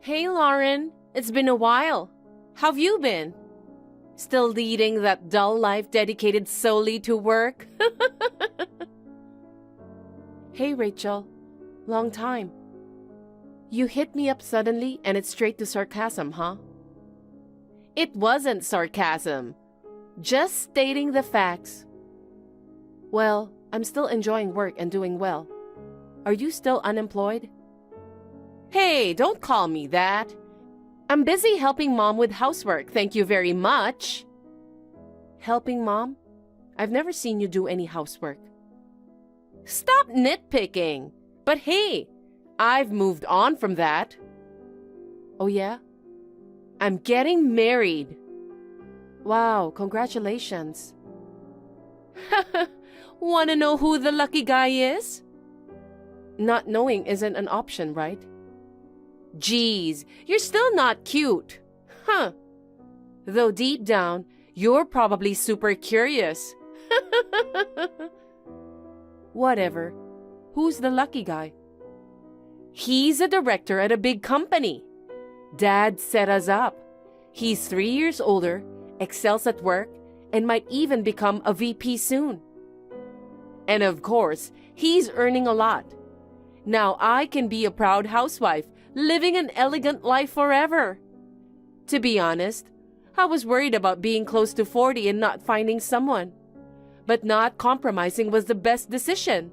Hey Lauren, it's been a while. How've you been? Still leading that dull life dedicated solely to work? Hey Rachel, long time. You hit me up suddenly and it's straight to sarcasm, huh? It wasn't sarcasm. Just stating the facts. Well, I'm still enjoying work and doing well. Are you still unemployed? Hey, don't call me that. I'm busy helping Mom with housework, thank you very much. Helping Mom? I've never seen you do any housework. Stop nitpicking. But hey, I've moved on from that. Oh yeah? I'm getting married. Wow, congratulations. Wanna know who the lucky guy is? Not knowing isn't an option, right? Geez, you're still not cute. Huh. Though deep down, you're probably super curious. Whatever. Who's the lucky guy? He's a director at a big company. Dad set us up. He's 3 years older, excels at work, and might even become a VP soon. And of course, he's earning a lot. Now I can be a proud housewife, living an elegant life forever. To be honest, I was worried about being close to 40 and not finding someone. But not compromising was the best decision.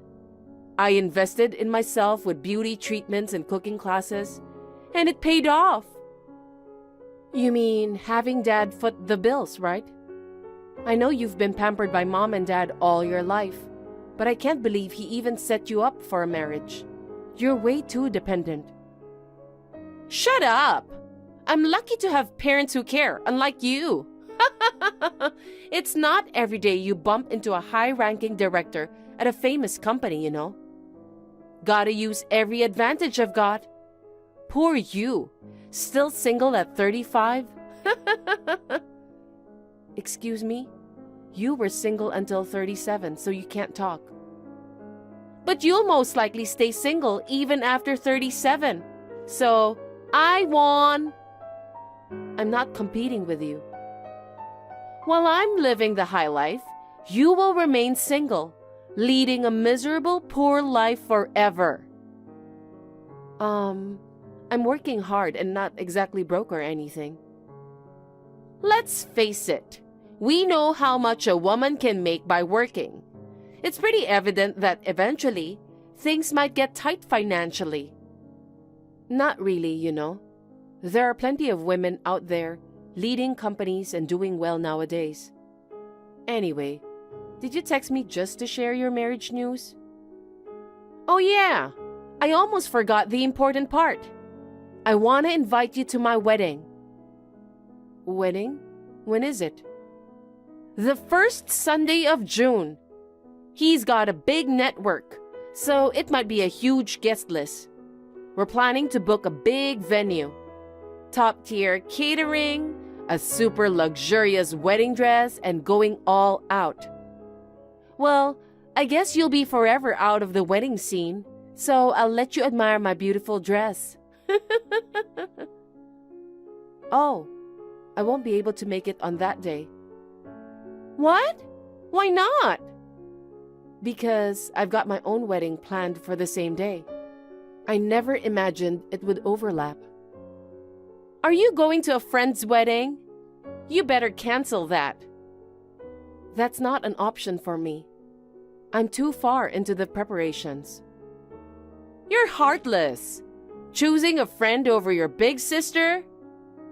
I invested in myself with beauty treatments and cooking classes, and it paid off. You mean having Dad foot the bills, right? I know you've been pampered by Mom and Dad all your life, but I can't believe he even set you up for a marriage. You're way too dependent. Shut up! I'm lucky to have parents who care, unlike you. It's not every day you bump into a high-ranking director at a famous company, you know. Gotta use every advantage I've got. Poor you, still single at 35? Excuse me? You were single until 37, so you can't talk. But you'll most likely stay single even after 37. So, I won. I'm not competing with you. While I'm living the high life, you will remain single, leading a miserable, poor life forever. I'm working hard and not exactly broke or anything. Let's face it, we know how much a woman can make by working. It's pretty evident that eventually, things might get tight financially. Not really, you know. There are plenty of women out there leading companies and doing well nowadays. Anyway, did you text me just to share your marriage news? Oh yeah, I almost forgot the important part. I want to invite you to my wedding. Wedding? When is it? The first Sunday of June. He's got a big network, so it might be a huge guest list. We're planning to book a big venue. Top-tier catering, a super luxurious wedding dress, and going all out. Well, I guess you'll be forever out of the wedding scene, so I'll let you admire my beautiful dress. Oh, I won't be able to make it on that day. What? Why not? Because I've got my own wedding planned for the same day. I never imagined it would overlap. Are you going to a friend's wedding? You better cancel that. That's not an option for me. I'm too far into the preparations. You're heartless. Choosing a friend over your big sister?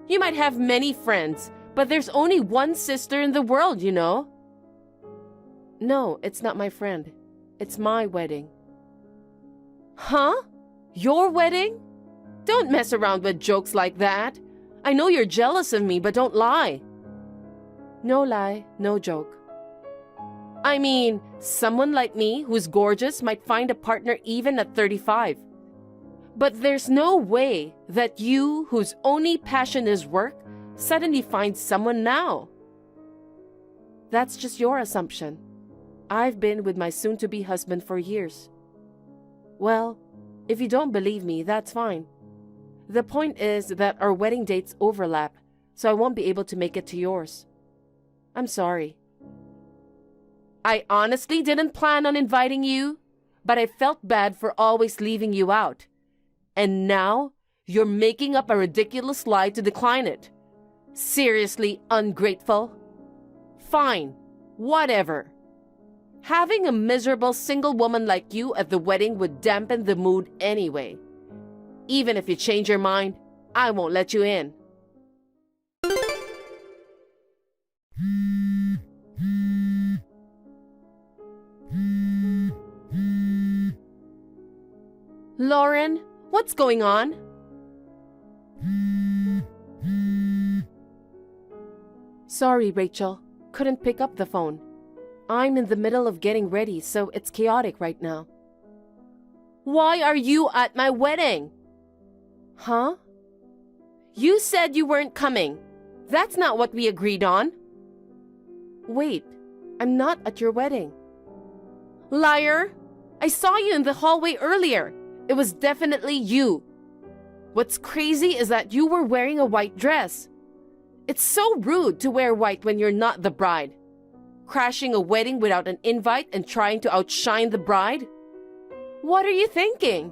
You might have many friends, but there's only one sister in the world, you know. No, it's not my friend. It's my wedding. Huh? Your wedding? Don't mess around with jokes like that. I know you're jealous of me, but don't lie. No lie, no joke. I mean, someone like me who's gorgeous might find a partner even at 35. But there's no way that you, whose only passion is work, suddenly finds someone now. That's just your assumption. I've been with my soon-to-be husband for years. Well, if you don't believe me, that's fine. The point is that our wedding dates overlap, so I won't be able to make it to yours. I'm sorry. I honestly didn't plan on inviting you, but I felt bad for always leaving you out. And now, you're making up a ridiculous lie to decline it. Seriously ungrateful? Fine, whatever. Having a miserable single woman like you at the wedding would dampen the mood anyway. Even if you change your mind, I won't let you in. Lauren, what's going on? Sorry, Rachel. Couldn't pick up the phone. I'm in the middle of getting ready, so it's chaotic right now. Why are you at my wedding? Huh? You said you weren't coming. That's not what we agreed on. Wait, I'm not at your wedding. Liar! I saw you in the hallway earlier. It was definitely you. What's crazy is that you were wearing a white dress. It's so rude to wear white when you're not the bride. Crashing a wedding without an invite and trying to outshine the bride? What are you thinking?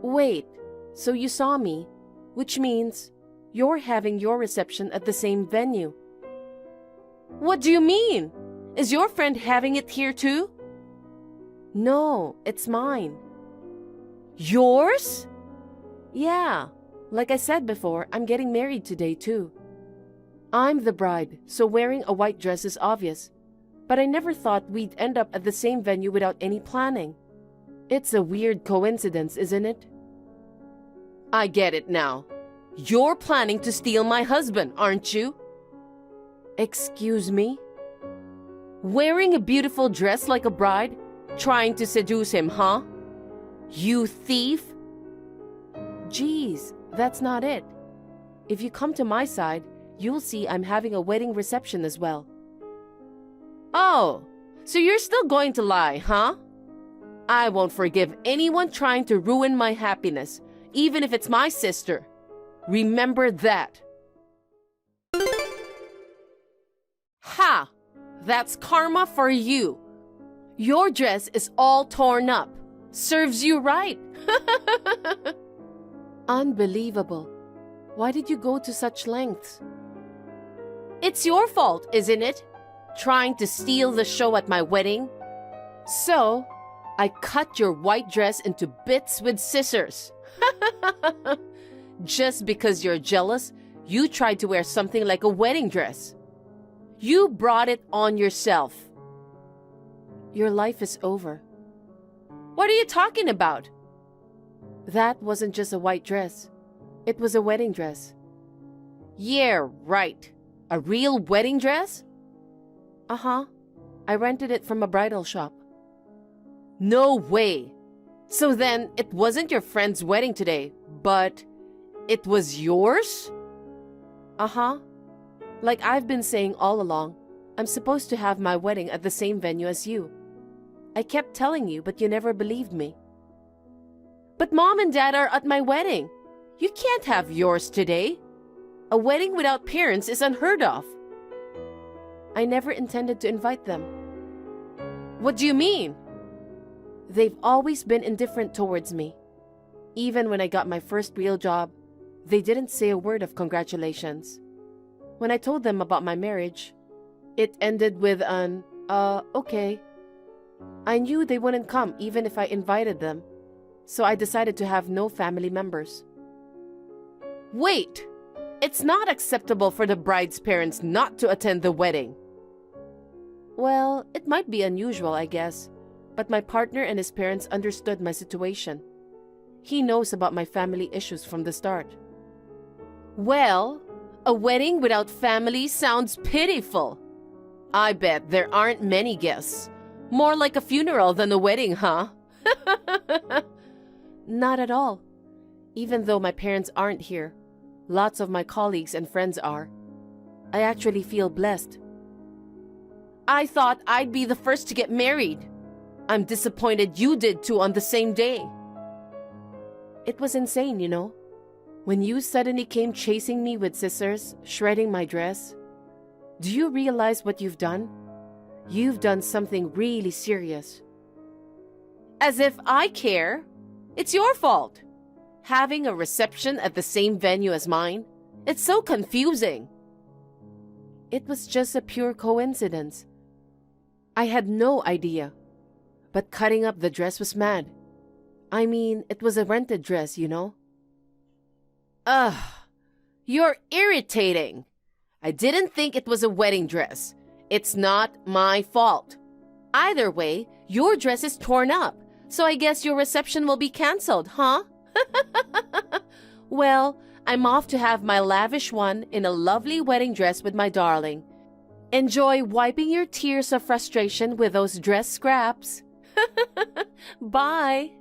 Wait, so you saw me, which means you're having your reception at the same venue. What do you mean? Is your friend having it here too? No, it's mine. Yours? Yeah, like I said before, I'm getting married today too. I'm the bride, so wearing a white dress is obvious. But I never thought we'd end up at the same venue without any planning. It's a weird coincidence, isn't it? I get it now. You're planning to steal my husband, aren't you? Excuse me? Wearing a beautiful dress like a bride? Trying to seduce him, huh? You thief? Geez, that's not it. If you come to my side, you'll see I'm having a wedding reception as well. Oh, so you're still going to lie, huh? I won't forgive anyone trying to ruin my happiness, even if it's my sister. Remember that. Ha! That's karma for you. Your dress is all torn up. Serves you right. Unbelievable. Why did you go to such lengths? It's your fault, isn't it? Trying to steal the show at my wedding? So, I cut your white dress into bits with scissors. Just because you're jealous, you tried to wear something like a wedding dress. You brought it on yourself. Your life is over. What are you talking about? That wasn't just a white dress. It was a wedding dress. Yeah, right. A real wedding dress? Uh-huh. I rented it from a bridal shop. No way. So then, it wasn't your friend's wedding today, but it was yours? Uh-huh. Like I've been saying all along, I'm supposed to have my wedding at the same venue as you. I kept telling you, but you never believed me. But Mom and Dad are at my wedding. You can't have yours today. A wedding without parents is unheard of. I never intended to invite them. What do you mean? They've always been indifferent towards me. Even when I got my first real job, they didn't say a word of congratulations. When I told them about my marriage, it ended with an, okay. I knew they wouldn't come even if I invited them, so I decided to have no family members. Wait! It's not acceptable for the bride's parents not to attend the wedding. Well, it might be unusual, I guess, but my partner and his parents understood my situation. He knows about my family issues from the start. Well, a wedding without family sounds pitiful. I bet there aren't many guests. More like a funeral than a wedding, huh? Not at all. Even though my parents aren't here, lots of my colleagues and friends are. I actually feel blessed. I thought I'd be the first to get married. I'm disappointed you did too on the same day. It was insane, you know. When you suddenly came chasing me with scissors, shredding my dress, do you realize what you've done? You've done something really serious. As if I care. It's your fault. Having a reception at the same venue as mine, it's so confusing. It was just a pure coincidence. I had no idea. But cutting up the dress was mad. I mean, it was a rented dress, you know? Ugh, you're irritating. I didn't think it was a wedding dress. It's not my fault. Either way, your dress is torn up, so I guess your reception will be canceled, huh? Well, I'm off to have my lavish one in a lovely wedding dress with my darling. Enjoy wiping your tears of frustration with those dress scraps. Bye.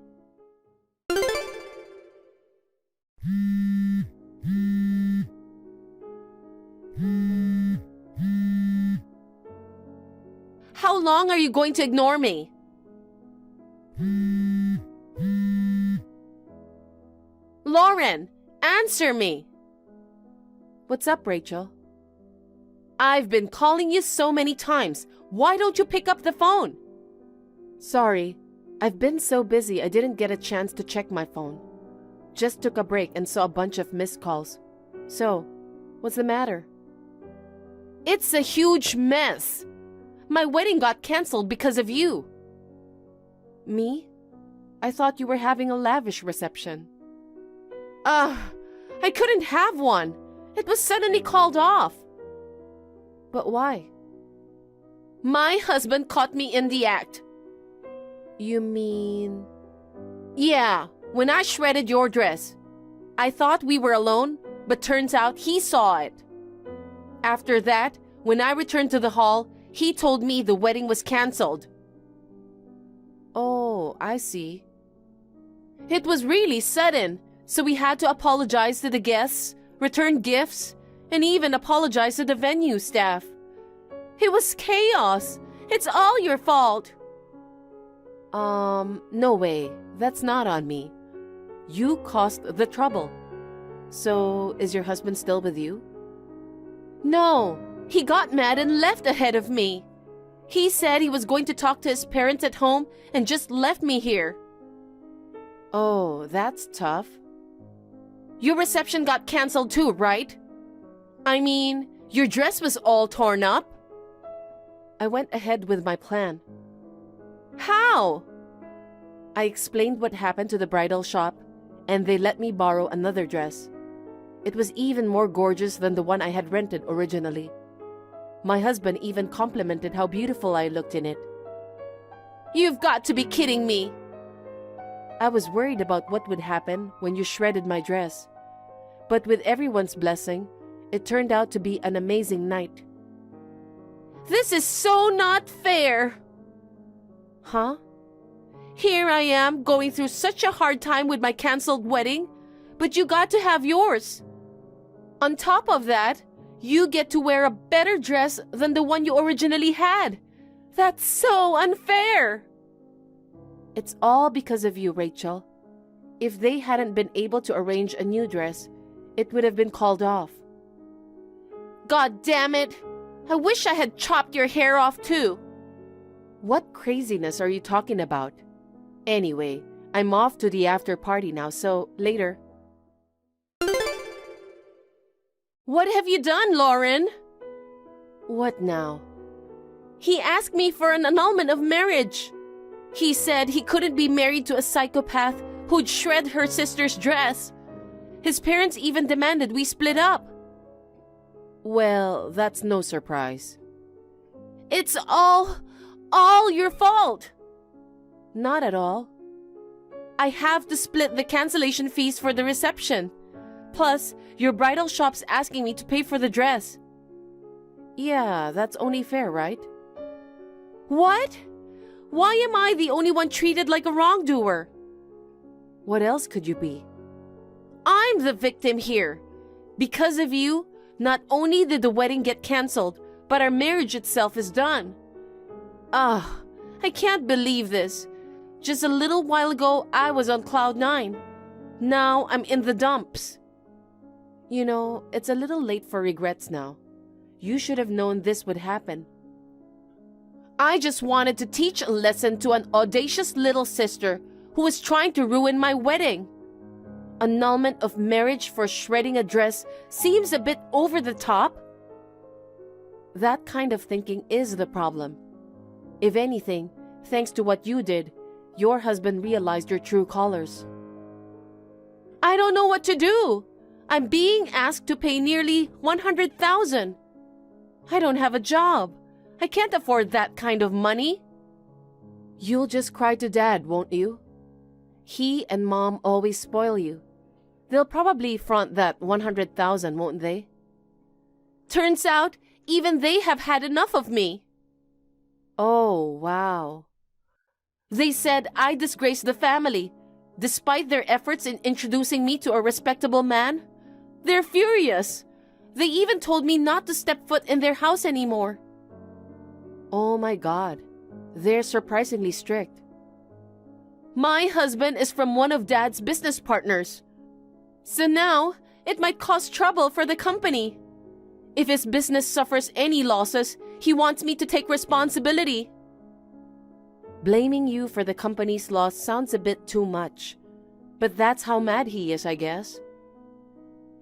How long are you going to ignore me? Lauren, answer me. What's up, Rachel? I've been calling you so many times. Why don't you pick up the phone? Sorry, I've been so busy I didn't get a chance to check my phone. Just took a break and saw a bunch of missed calls. So, what's the matter? It's a huge mess. My wedding got canceled because of you. Me? I thought you were having a lavish reception. I couldn't have one. It was suddenly called off. But why? My husband caught me in the act. You mean... Yeah, when I shredded your dress. I thought we were alone, but turns out he saw it. After that, when I returned to the hall, he told me the wedding was canceled. Oh, I see. It was really sudden, so we had to apologize to the guests, return gifts, and even apologize to the venue staff. It was chaos. It's all your fault. No way. That's not on me. You caused the trouble. So, is your husband still with you? No. He got mad and left ahead of me. He said he was going to talk to his parents at home and just left me here. Oh, that's tough. Your reception got canceled too, right? I mean, your dress was all torn up. I went ahead with my plan. How? I explained what happened to the bridal shop, and they let me borrow another dress. It was even more gorgeous than the one I had rented originally. My husband even complimented how beautiful I looked in it. You've got to be kidding me! I was worried about what would happen when you shredded my dress. But with everyone's blessing, it turned out to be an amazing night. This is so not fair! Huh? Here I am going through such a hard time with my canceled wedding, but you got to have yours. On top of that, you get to wear a better dress than the one you originally had. That's so unfair! It's all because of you, Rachel. If they hadn't been able to arrange a new dress, it would have been called off. God damn it! I wish I had chopped your hair off too. What craziness are you talking about? Anyway, I'm off to the after party now, so later. What have you done, Lauren? What now? He asked me for an annulment of marriage. He said he couldn't be married to a psychopath who'd shred her sister's dress. His parents even demanded we split up. Well, that's no surprise. It's all your fault. Not at all. I have to split the cancellation fees for the reception. Plus, your bridal shop's asking me to pay for the dress. Yeah, that's only fair, right? What? Why am I the only one treated like a wrongdoer? What else could you be? I'm the victim here. Because of you, not only did the wedding get canceled, but our marriage itself is done. I can't believe this. Just a little while ago, I was on cloud 9. Now I'm in the dumps. You know, it's a little late for regrets now. You should have known this would happen. I just wanted to teach a lesson to an audacious little sister who was trying to ruin my wedding. Annulment of marriage for shredding a dress seems a bit over the top. That kind of thinking is the problem. If anything, thanks to what you did, your husband realized your true colors. I don't know what to do. I'm being asked to pay nearly $100,000. I don't have a job. I can't afford that kind of money. You'll just cry to Dad, won't you? He and Mom always spoil you. They'll probably front that $100,000, won't they? Turns out, even they have had enough of me. Oh, wow. They said I disgraced the family, despite their efforts in introducing me to a respectable man. They're furious. They even told me not to step foot in their house anymore. Oh my God, they're surprisingly strict. My husband is from one of Dad's business partners. So now, it might cause trouble for the company. If his business suffers any losses, he wants me to take responsibility. Blaming you for the company's loss sounds a bit too much. But that's how mad he is, I guess.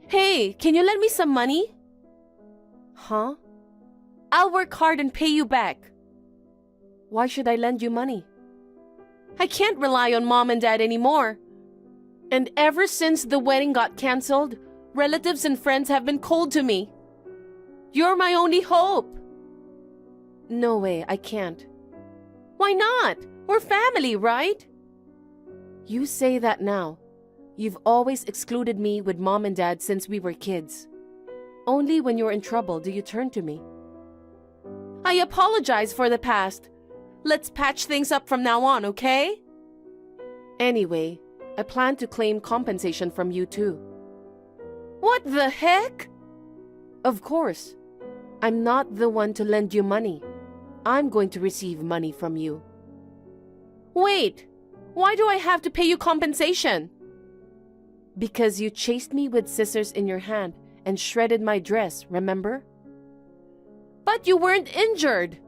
Hey, can you lend me some money? Huh? I'll work hard and pay you back. Why should I lend you money? I can't rely on Mom and Dad anymore. And ever since the wedding got canceled, relatives and friends have been cold to me. You're my only hope. No way, I can't. Why not? We're family, right? You say that now. You've always excluded me with Mom and Dad since we were kids. Only when you're in trouble do you turn to me. I apologize for the past. Let's patch things up from now on, okay? Anyway, I plan to claim compensation from you too. What the heck? Of course. I'm not the one to lend you money. I'm going to receive money from you. Wait, why do I have to pay you compensation? Because you chased me with scissors in your hand and shredded my dress, remember? But you weren't injured.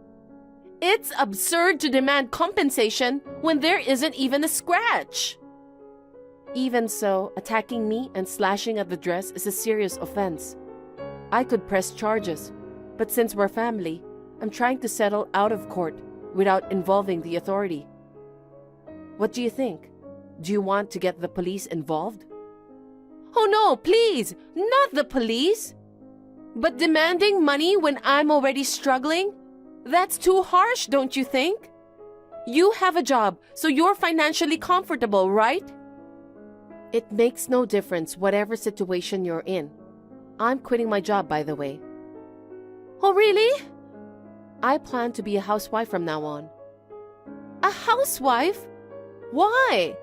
It's absurd to demand compensation when there isn't even a scratch. Even so, attacking me and slashing at the dress is a serious offense. I could press charges, but since we're family, I'm trying to settle out of court without involving the authority. What do you think? Do you want to get the police involved? Oh no, please, not the police. But demanding money when I'm already struggling? That's too harsh, don't you think? You have a job, so you're financially comfortable, right? It makes no difference whatever situation you're in. I'm quitting my job, by the way. Oh, really? I plan to be a housewife from now on. A housewife? Why?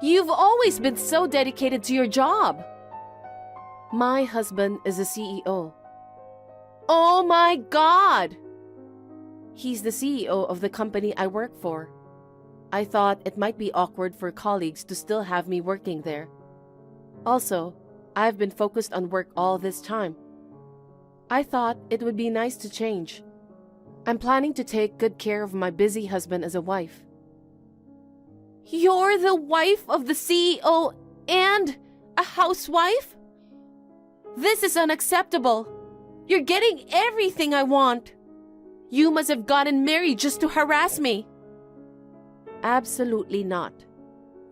You've always been so dedicated to your job. My husband is a CEO. Oh my God! He's the CEO of the company I work for. I thought it might be awkward for colleagues to still have me working there. Also, I've been focused on work all this time. I thought it would be nice to change. I'm planning to take good care of my busy husband as a wife. You're the wife of the CEO and a housewife? This is unacceptable. You're getting everything I want. You must have gotten married just to harass me. Absolutely not.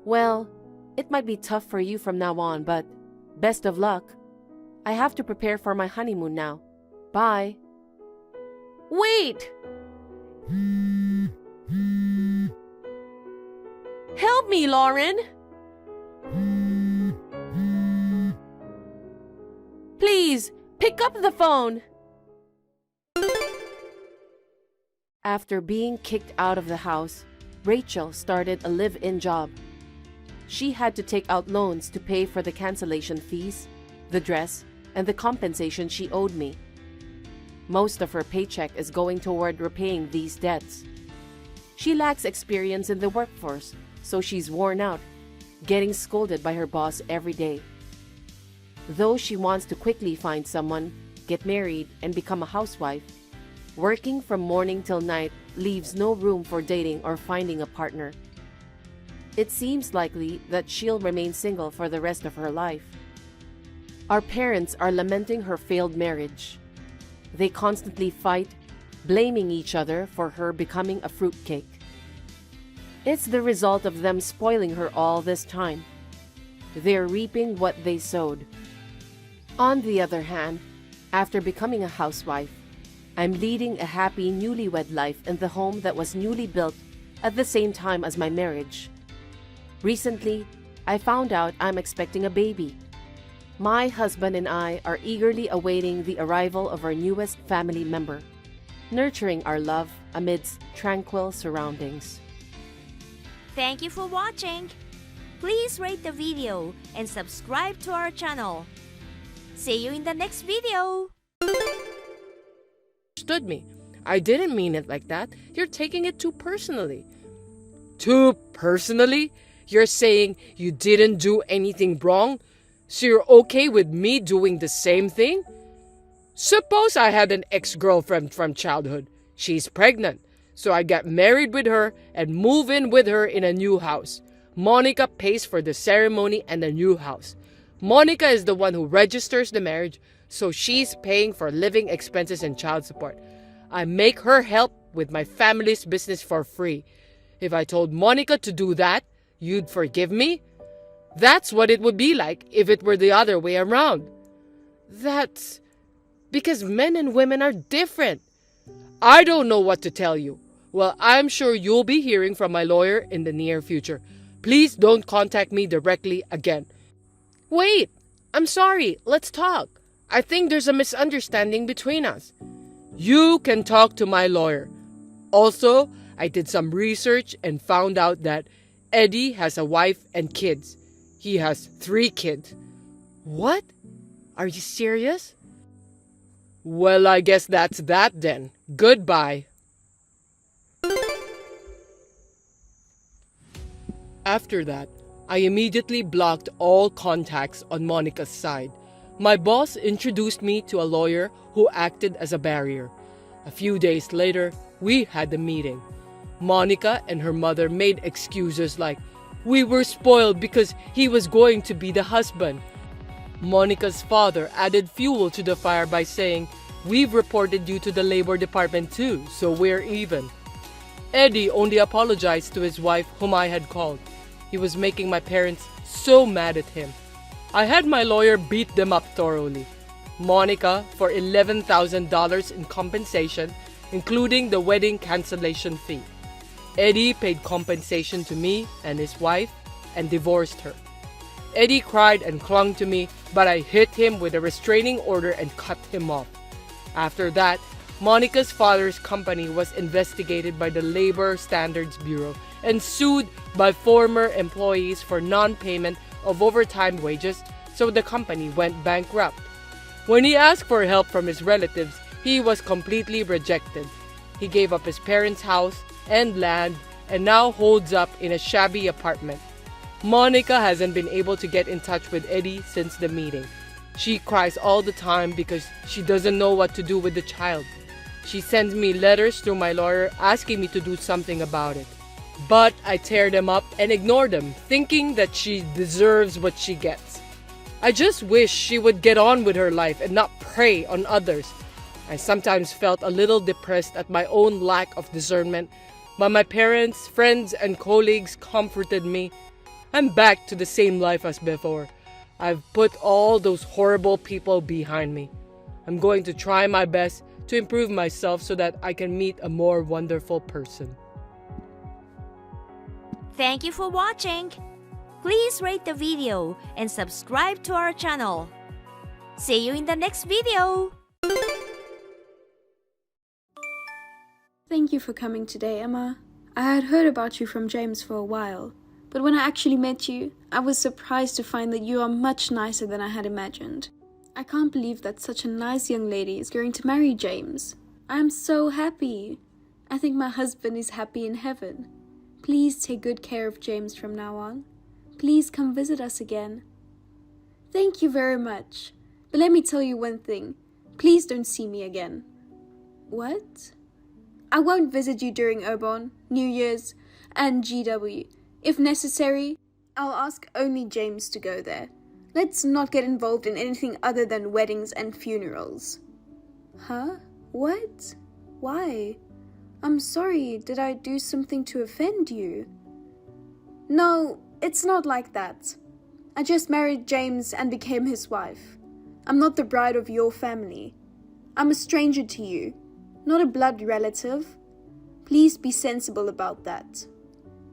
Well, it might be tough for you from now on, but best of luck. I have to prepare for my honeymoon now. Bye. Wait! Help me, Lauren! Please, pick up the phone! After being kicked out of the house, Rachel started a live-in job. She had to take out loans to pay for the cancellation fees, the dress, and the compensation she owed me. Most of her paycheck is going toward repaying these debts. She lacks experience in the workforce, so she's worn out, getting scolded by her boss every day. Though she wants to quickly find someone, get married, and become a housewife, working from morning till night leaves no room for dating or finding a partner. It seems likely that she'll remain single for the rest of her life. Our parents are lamenting her failed marriage. They constantly fight, blaming each other for her becoming a fruitcake. It's the result of them spoiling her all this time. They're reaping what they sowed. On the other hand, after becoming a housewife, I'm leading a happy newlywed life in the home that was newly built at the same time as my marriage. Recently, I found out I'm expecting a baby. My husband and I are eagerly awaiting the arrival of our newest family member, nurturing our love amidst tranquil surroundings. Thank you for watching. Please rate the video and subscribe to our channel. See you in the next video. Understood me. I didn't mean it like that. You're taking it too personally. Too personally? You're saying you didn't do anything wrong? So you're okay with me doing the same thing? Suppose I had an ex-girlfriend from childhood. She's pregnant. So I get married with her and move in with her in a new house. Monica pays for the ceremony and the new house. Monica is the one who registers the marriage, so she's paying for living expenses and child support. I make her help with my family's business for free. If I told Monica to do that, you'd forgive me? That's what it would be like if it were the other way around. That's because men and women are different. I don't know what to tell you. Well, I'm sure you'll be hearing from my lawyer in the near future. Please don't contact me directly again. Wait, I'm sorry. Let's talk. I think there's a misunderstanding between us. You can talk to my lawyer. Also, I did some research and found out that Eddie has a wife and kids. He has 3 kids. What? Are you serious? Well, I guess that's that then. Goodbye. After that, I immediately blocked all contacts on Monica's side. My boss introduced me to a lawyer who acted as a barrier. A few days later, we had a meeting. Monica and her mother made excuses like, we were spoiled because he was going to be the husband. Monica's father added fuel to the fire by saying, we've reported you to the labor department too, so we're even. Eddie only apologized to his wife, whom I had called. He was making my parents so mad at him. I had my lawyer beat them up thoroughly. Monica for $11,000 in compensation, including the wedding cancellation fee. Eddie paid compensation to me and his wife and divorced her. Eddie cried and clung to me, but I hit him with a restraining order and cut him off. After that, Monica's father's company was investigated by the Labor Standards Bureau and sued by former employees for non-payment of overtime wages, so the company went bankrupt. When he asked for help from his relatives, he was completely rejected. He gave up his parents' house and land and now holds up in a shabby apartment. Monica hasn't been able to get in touch with Eddie since the meeting. She cries all the time because she doesn't know what to do with the child. She sends me letters through my lawyer asking me to do something about it. But I tear them up and ignore them, thinking that she deserves what she gets. I just wish she would get on with her life and not prey on others. I sometimes felt a little depressed at my own lack of discernment, but my parents, friends, and colleagues comforted me. I'm back to the same life as before. I've put all those horrible people behind me. I'm going to try my best to improve myself so that I can meet a more wonderful person. Thank you for watching. Please rate the video and subscribe to our channel. See you in the next video. Thank you for coming today, Emma. I had heard about you from James for a while, but when I actually met you, I was surprised to find that you are much nicer than I had imagined. I can't believe that such a nice young lady is going to marry James. I am so happy. I think my husband is happy in heaven. Please take good care of James from now on. Please come visit us again. Thank you very much. But let me tell you one thing. Please don't see me again. What? I won't visit you during Obon, New Year's, and GW. If necessary, I'll ask only James to go there. Let's not get involved in anything other than weddings and funerals. Huh? What? Why? I'm sorry, did I do something to offend you? No, it's not like that. I just married James and became his wife. I'm not the bride of your family. I'm a stranger to you, not a blood relative. Please be sensible about that.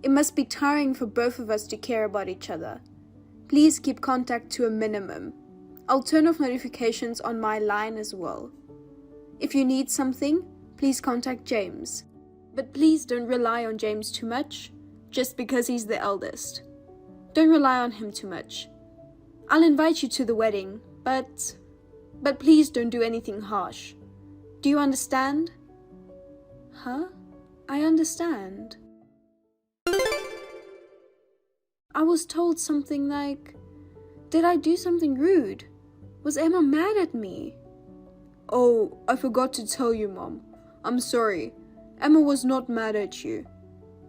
It must be tiring for both of us to care about each other. Please keep contact to a minimum. I'll turn off notifications on my line as well. If you need something, please contact James. But please don't rely on James too much, just because he's the eldest. Don't rely on him too much. I'll invite you to the wedding, but please don't do anything harsh. Do you understand? Huh? I understand. I was told something like, did I do something rude? Was Emma mad at me? Oh, I forgot to tell you, Mom. I'm sorry. Emma was not mad at you.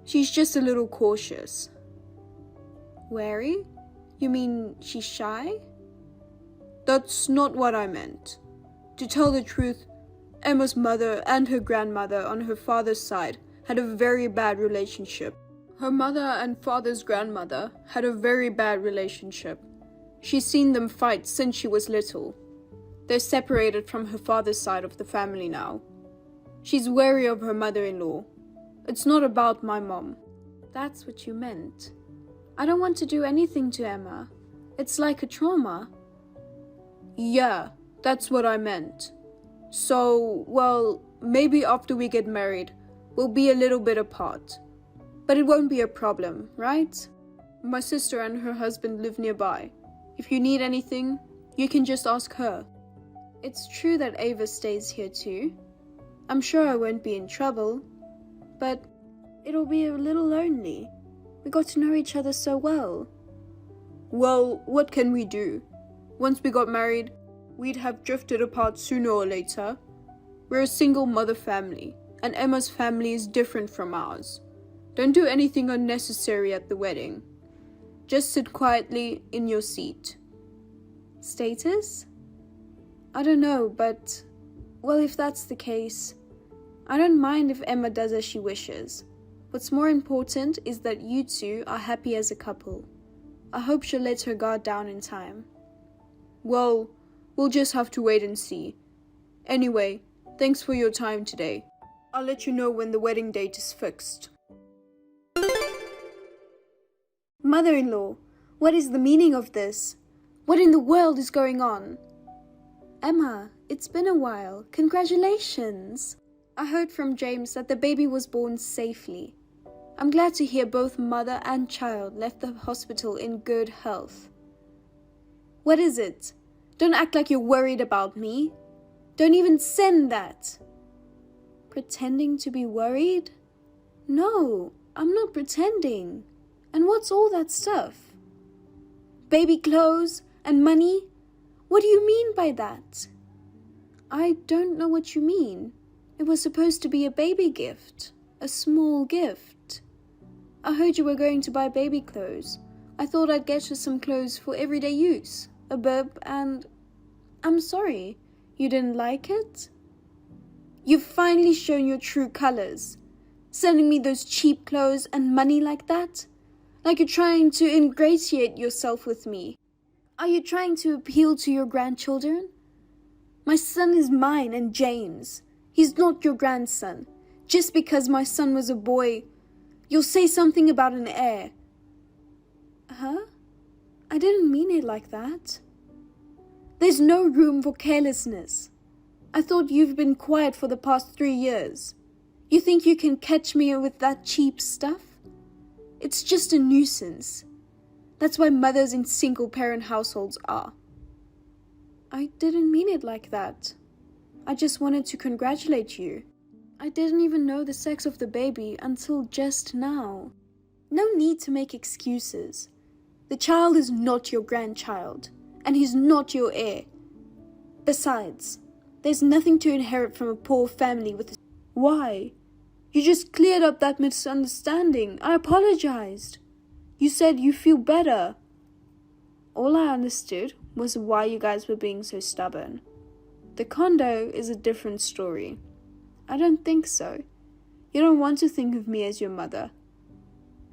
She's just a little cautious. Wary? You mean she's shy? That's not what I meant. To tell the truth, Emma's mother and her grandmother on her father's side had a very bad relationship. Her mother and father's grandmother had a very bad relationship. She's seen them fight since she was little. They're separated from her father's side of the family now. She's wary of her mother-in-law. It's not about my mom. That's what you meant. I don't want to do anything to Emma. It's like a trauma. Yeah, that's what I meant. So, well, maybe after we get married, we'll be a little bit apart. But it won't be a problem, right? My sister and her husband live nearby. If you need anything, you can just ask her. It's true that Ava stays here too. I'm sure I won't be in trouble, but it'll be a little lonely. We got to know each other so well. Well, what can we do? Once we got married, we'd have drifted apart sooner or later. We're a single mother family, and Emma's family is different from ours. Don't do anything unnecessary at the wedding. Just sit quietly in your seat. Status? I don't know, but, well, if that's the case, I don't mind if Emma does as she wishes. What's more important is that you two are happy as a couple. I hope she'll let her guard down in time. Well, we'll just have to wait and see. Anyway, thanks for your time today. I'll let you know when the wedding date is fixed. Mother-in-law, what is the meaning of this? What in the world is going on? Emma, it's been a while. Congratulations! I heard from James that the baby was born safely. I'm glad to hear both mother and child left the hospital in good health. What is it? Don't act like you're worried about me. Don't even send that. Pretending to be worried? No, I'm not pretending. And what's all that stuff? Baby clothes and money? What do you mean by that? I don't know what you mean. It was supposed to be a baby gift. A small gift. I heard you were going to buy baby clothes. I thought I'd get you some clothes for everyday use. A bib and... I'm sorry. You didn't like it? You've finally shown your true colors. Sending me those cheap clothes and money like that? Like you're trying to ingratiate yourself with me. Are you trying to appeal to your grandchildren? My son is mine and James. He's not your grandson. Just because my son was a boy, you'll say something about an heir. Huh? I didn't mean it like that. There's no room for carelessness. I thought you've been quiet for the past 3 years. You think you can catch me with that cheap stuff? It's just a nuisance. That's why mothers in single-parent households are. I didn't mean it like that. I just wanted to congratulate you. I didn't even know the sex of the baby until just now. No need to make excuses. The child is not your grandchild, and he's not your heir. Besides, there's nothing to inherit from a poor family with a... Why? You just cleared up that misunderstanding. I apologized. You said you feel better. All I understood was why you guys were being so stubborn. The condo is a different story. I don't think so. You don't want to think of me as your mother.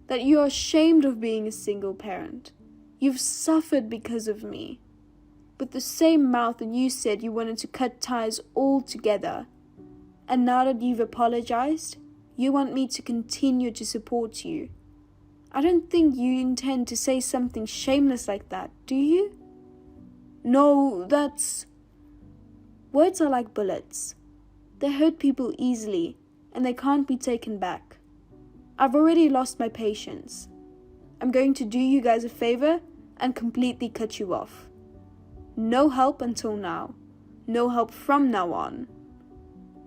That you are ashamed of being a single parent. You've suffered because of me. With the same mouth that you said you wanted to cut ties altogether. And now that you've apologized, you want me to continue to support you. I don't think you intend to say something shameless like that, do you? No, that's... Words are like bullets. They hurt people easily, and they can't be taken back. I've already lost my patience. I'm going to do you guys a favor and completely cut you off. No help until now. No help from now on.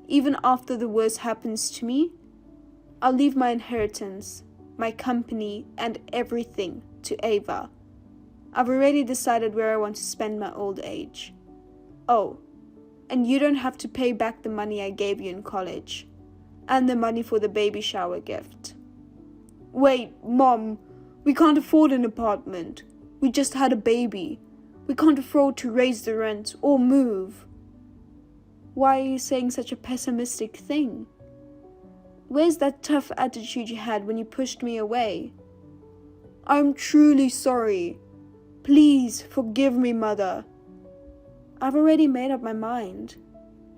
Even after the worst happens to me, I'll leave my inheritance, my company, and everything to Ava. I've already decided where I want to spend my old age. Oh, and you don't have to pay back the money I gave you in college, and the money for the baby shower gift. Wait, Mom, we can't afford an apartment. We just had a baby. We can't afford to raise the rent or move. Why are you saying such a pessimistic thing? Where's that tough attitude you had when you pushed me away? I'm truly sorry. Please forgive me, Mother. I've already made up my mind.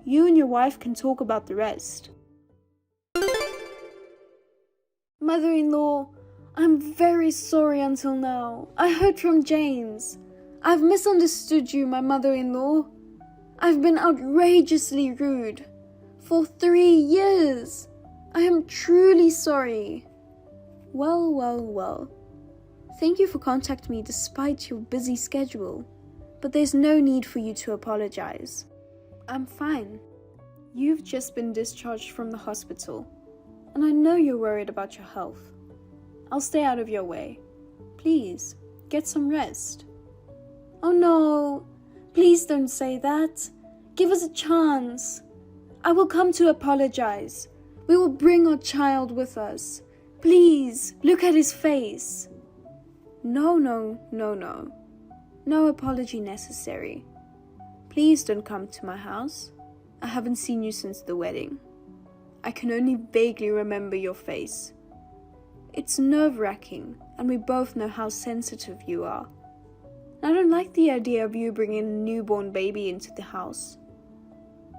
You and your wife can talk about the rest. Mother-in-law, I'm very sorry until now. I heard from James. I've misunderstood you, my mother-in-law. I've been outrageously rude. For 3 years. I am truly sorry. Well. Thank you for contacting me despite your busy schedule. But there's no need for you to apologize. I'm fine. You've just been discharged from the hospital. And I know you're worried about your health. I'll stay out of your way. Please, get some rest. Oh no, please don't say that. Give us a chance. I will come to apologize. We will bring our child with us. Please, look at his face. No. No apology necessary. Please don't come to my house. I haven't seen you since the wedding. I can only vaguely remember your face. It's nerve-wracking, and we both know how sensitive you are. I don't like the idea of you bringing a newborn baby into the house.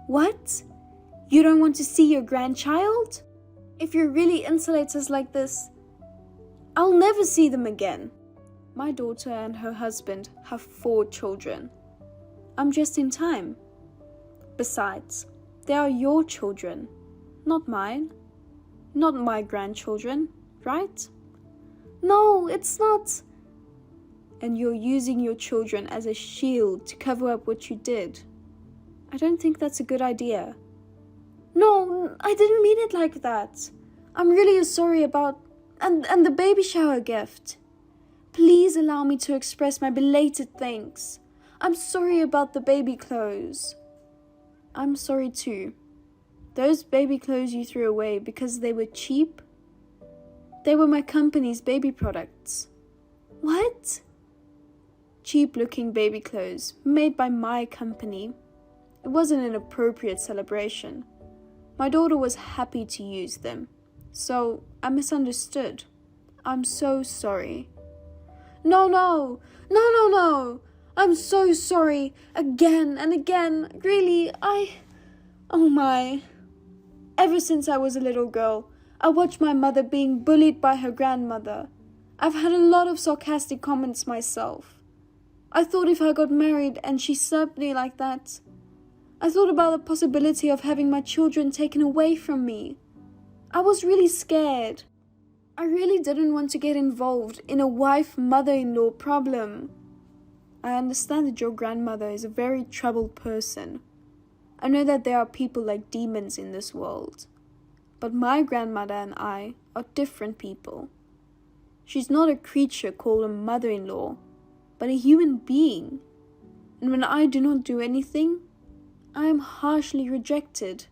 What? You don't want to see your grandchild? If you really insulate us like this, I'll never see them again. My daughter and her husband have 4 children. I'm just in time. Besides, they are your children, not mine. Not my grandchildren, right? No, it's not. And you're using your children as a shield to cover up what you did. I don't think that's a good idea. No, I didn't mean it like that. I'm really sorry about... And the baby shower gift. Please allow me to express my belated thanks. I'm sorry about the baby clothes. I'm sorry too. Those baby clothes you threw away because they were cheap? They were my company's baby products. What? Cheap-looking baby clothes made by my company. It wasn't an appropriate celebration. My daughter was happy to use them. So I misunderstood. I'm so sorry. No. I'm so sorry. Again and again. Really, Oh my. Ever since I was a little girl, I watched my mother being bullied by her grandmother. I've had a lot of sarcastic comments myself. I thought if I got married and she served me like that, I thought about the possibility of having my children taken away from me. I was really scared. I really didn't want to get involved in a wife-mother-in-law problem. I understand that your grandmother is a very troubled person. I know that there are people like demons in this world. But my grandmother and I are different people. She's not a creature called a mother-in-law, but a human being. and when I do not do anything, I am harshly rejected.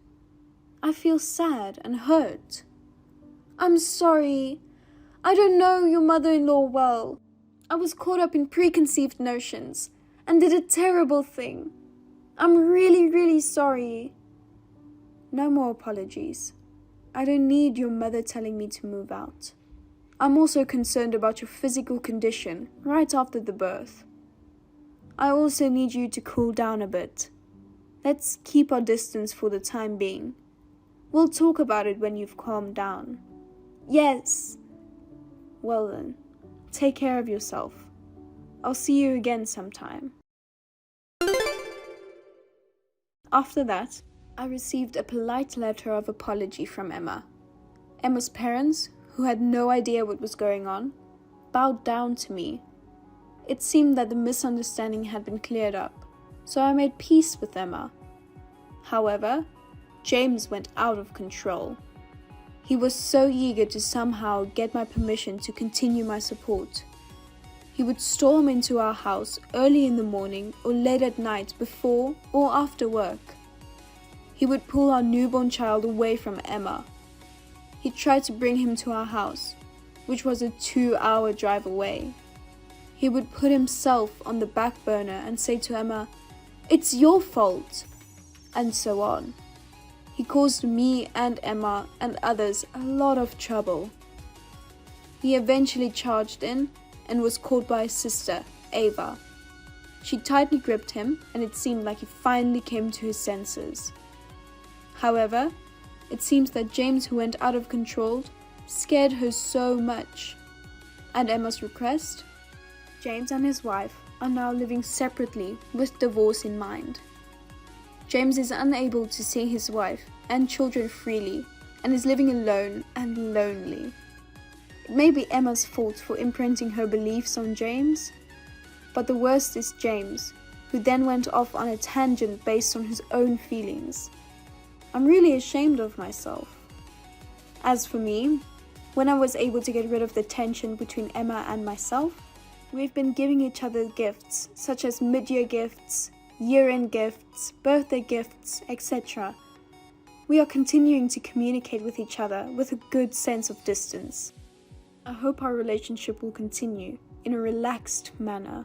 I feel sad and hurt. I'm sorry. I don't know your mother-in-law well. I was caught up in preconceived notions and did a terrible thing. I'm really, really sorry. No more apologies. I don't need your mother telling me to move out. I'm also concerned about your physical condition right after the birth. I also need you to cool down a bit. Let's keep our distance for the time being. We'll talk about it when you've calmed down. Yes. Well then, take care of yourself. I'll see you again sometime. After that, I received a polite letter of apology from Emma. Emma's parents, who had no idea what was going on, bowed down to me. It seemed that the misunderstanding had been cleared up, so I made peace with Emma. However, James went out of control. He was so eager to somehow get my permission to continue my support. He would storm into our house early in the morning or late at night before or after work. He would pull our newborn child away from Emma. He tried to bring him to our house, which was a 2-hour drive away. He would put himself on the back burner and say to Emma, "It's your fault," and so on. He caused me and Emma and others a lot of trouble. He eventually charged in and was caught by his sister, Ava. She tightly gripped him, and it seemed like he finally came to his senses. However, it seems that James, who went out of control, scared her so much. At Emma's request, James and his wife are now living separately with divorce in mind. James is unable to see his wife and children freely and is living alone and lonely. It may be Emma's fault for imprinting her beliefs on James, but the worst is James, who then went off on a tangent based on his own feelings. I'm really ashamed of myself. As for me, when I was able to get rid of the tension between Emma and myself, we've been giving each other gifts, such as mid-year gifts, year-end gifts, birthday gifts, etc. We are continuing to communicate with each other with a good sense of distance. I hope our relationship will continue in a relaxed manner.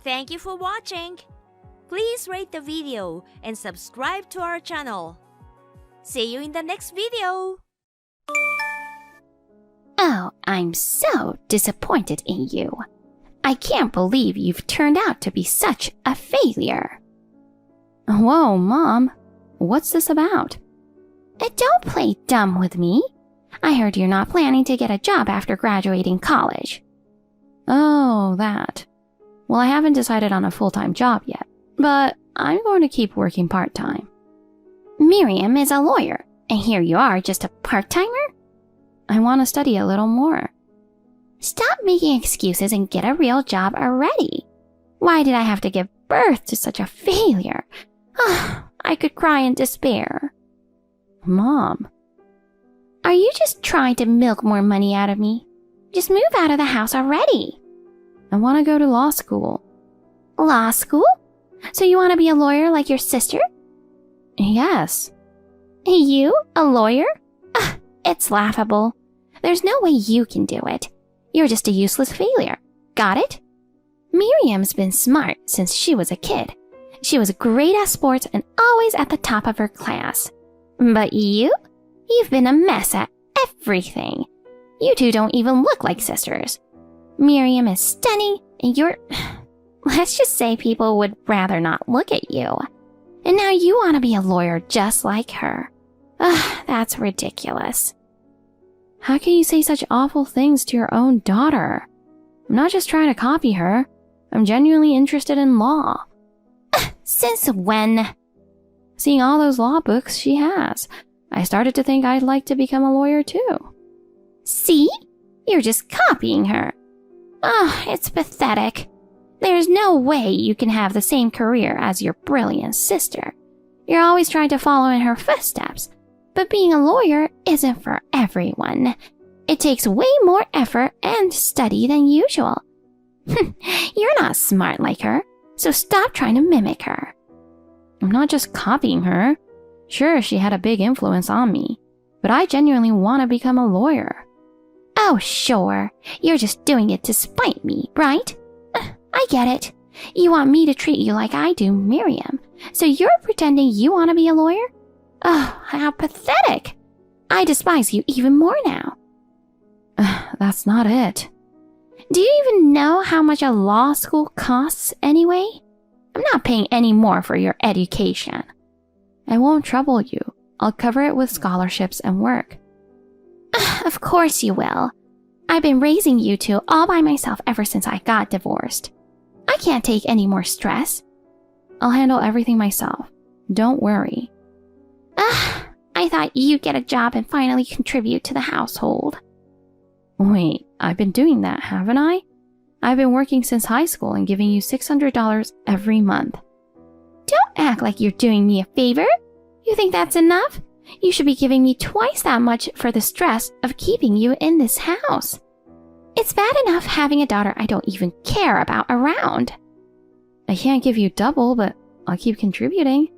Thank you for watching. Please rate the video and subscribe to our channel. See you in the next video. Oh, I'm so disappointed in you. I can't believe you've turned out to be such a failure. Whoa, Mom. What's this about? Don't play dumb with me. I heard you're not planning to get a job after graduating college. Oh, that. Well, I haven't decided on a full-time job yet, but I'm going to keep working part-time. Miriam is a lawyer, and here you are, just a part-timer? I want to study a little more. Stop making excuses and get a real job already. Why did I have to give birth to such a failure? I could cry in despair. Mom. Are you just trying to milk more money out of me? Just move out of the house already. I want to go to law school. Law school? So you want to be a lawyer like your sister? Yes. You, a lawyer? It's laughable. There's no way you can do it. You're just a useless failure. Got it? Miriam's been smart since she was a kid. She was great at sports and always at the top of her class. But you've been a mess at everything. You two don't even look like sisters. Miriam is stunning, and you're... Let's just say people would rather not look at you. And now you want to be a lawyer just like her. That's ridiculous. How can you say such awful things to your own daughter? I'm not just trying to copy her. I'm genuinely interested in law. Since when? Seeing all those law books she has, I started to think I'd like to become a lawyer too. See? You're just copying her. It's pathetic. There's no way you can have the same career as your brilliant sister. You're always trying to follow in her footsteps. But being a lawyer isn't for everyone. It takes way more effort and study than usual. You're not smart like her, so stop trying to mimic her. I'm not just copying her. Sure, she had a big influence on me, but I genuinely want to become a lawyer. Oh, sure. You're just doing it to spite me, right? I get it. You want me to treat you like I do Miriam, so you're pretending you want to be a lawyer? Oh, how pathetic. I despise you even more now. That's not it. Do you even know how much a law school costs anyway? I'm not paying any more for your education. I won't trouble you. I'll cover it with scholarships and work. Of course you will. I've been raising you two all by myself ever since I got divorced. I can't take any more stress. I'll handle everything myself. Don't worry. I thought you'd get a job and finally contribute to the household. Wait, I've been doing that, haven't I? I've been working since high school and giving you $600 every month. Don't act like you're doing me a favor. You think that's enough? You should be giving me twice that much for the stress of keeping you in this house. It's bad enough having a daughter I don't even care about around. I can't give you double, but I'll keep contributing.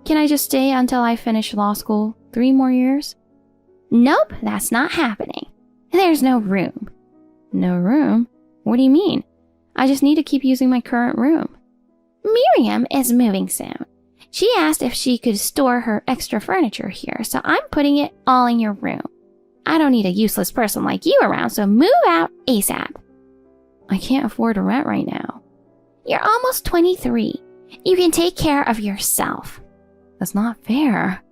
Can I just stay until I finish law school? 3 more years? Nope, that's not happening. There's no room. No room? What do you mean? I just need to keep using my current room. Miriam is moving soon. She asked if she could store her extra furniture here, so I'm putting it all in your room. I don't need a useless person like you around, so move out ASAP. I can't afford a rent right now. You're almost 23. You can take care of yourself. That's not fair.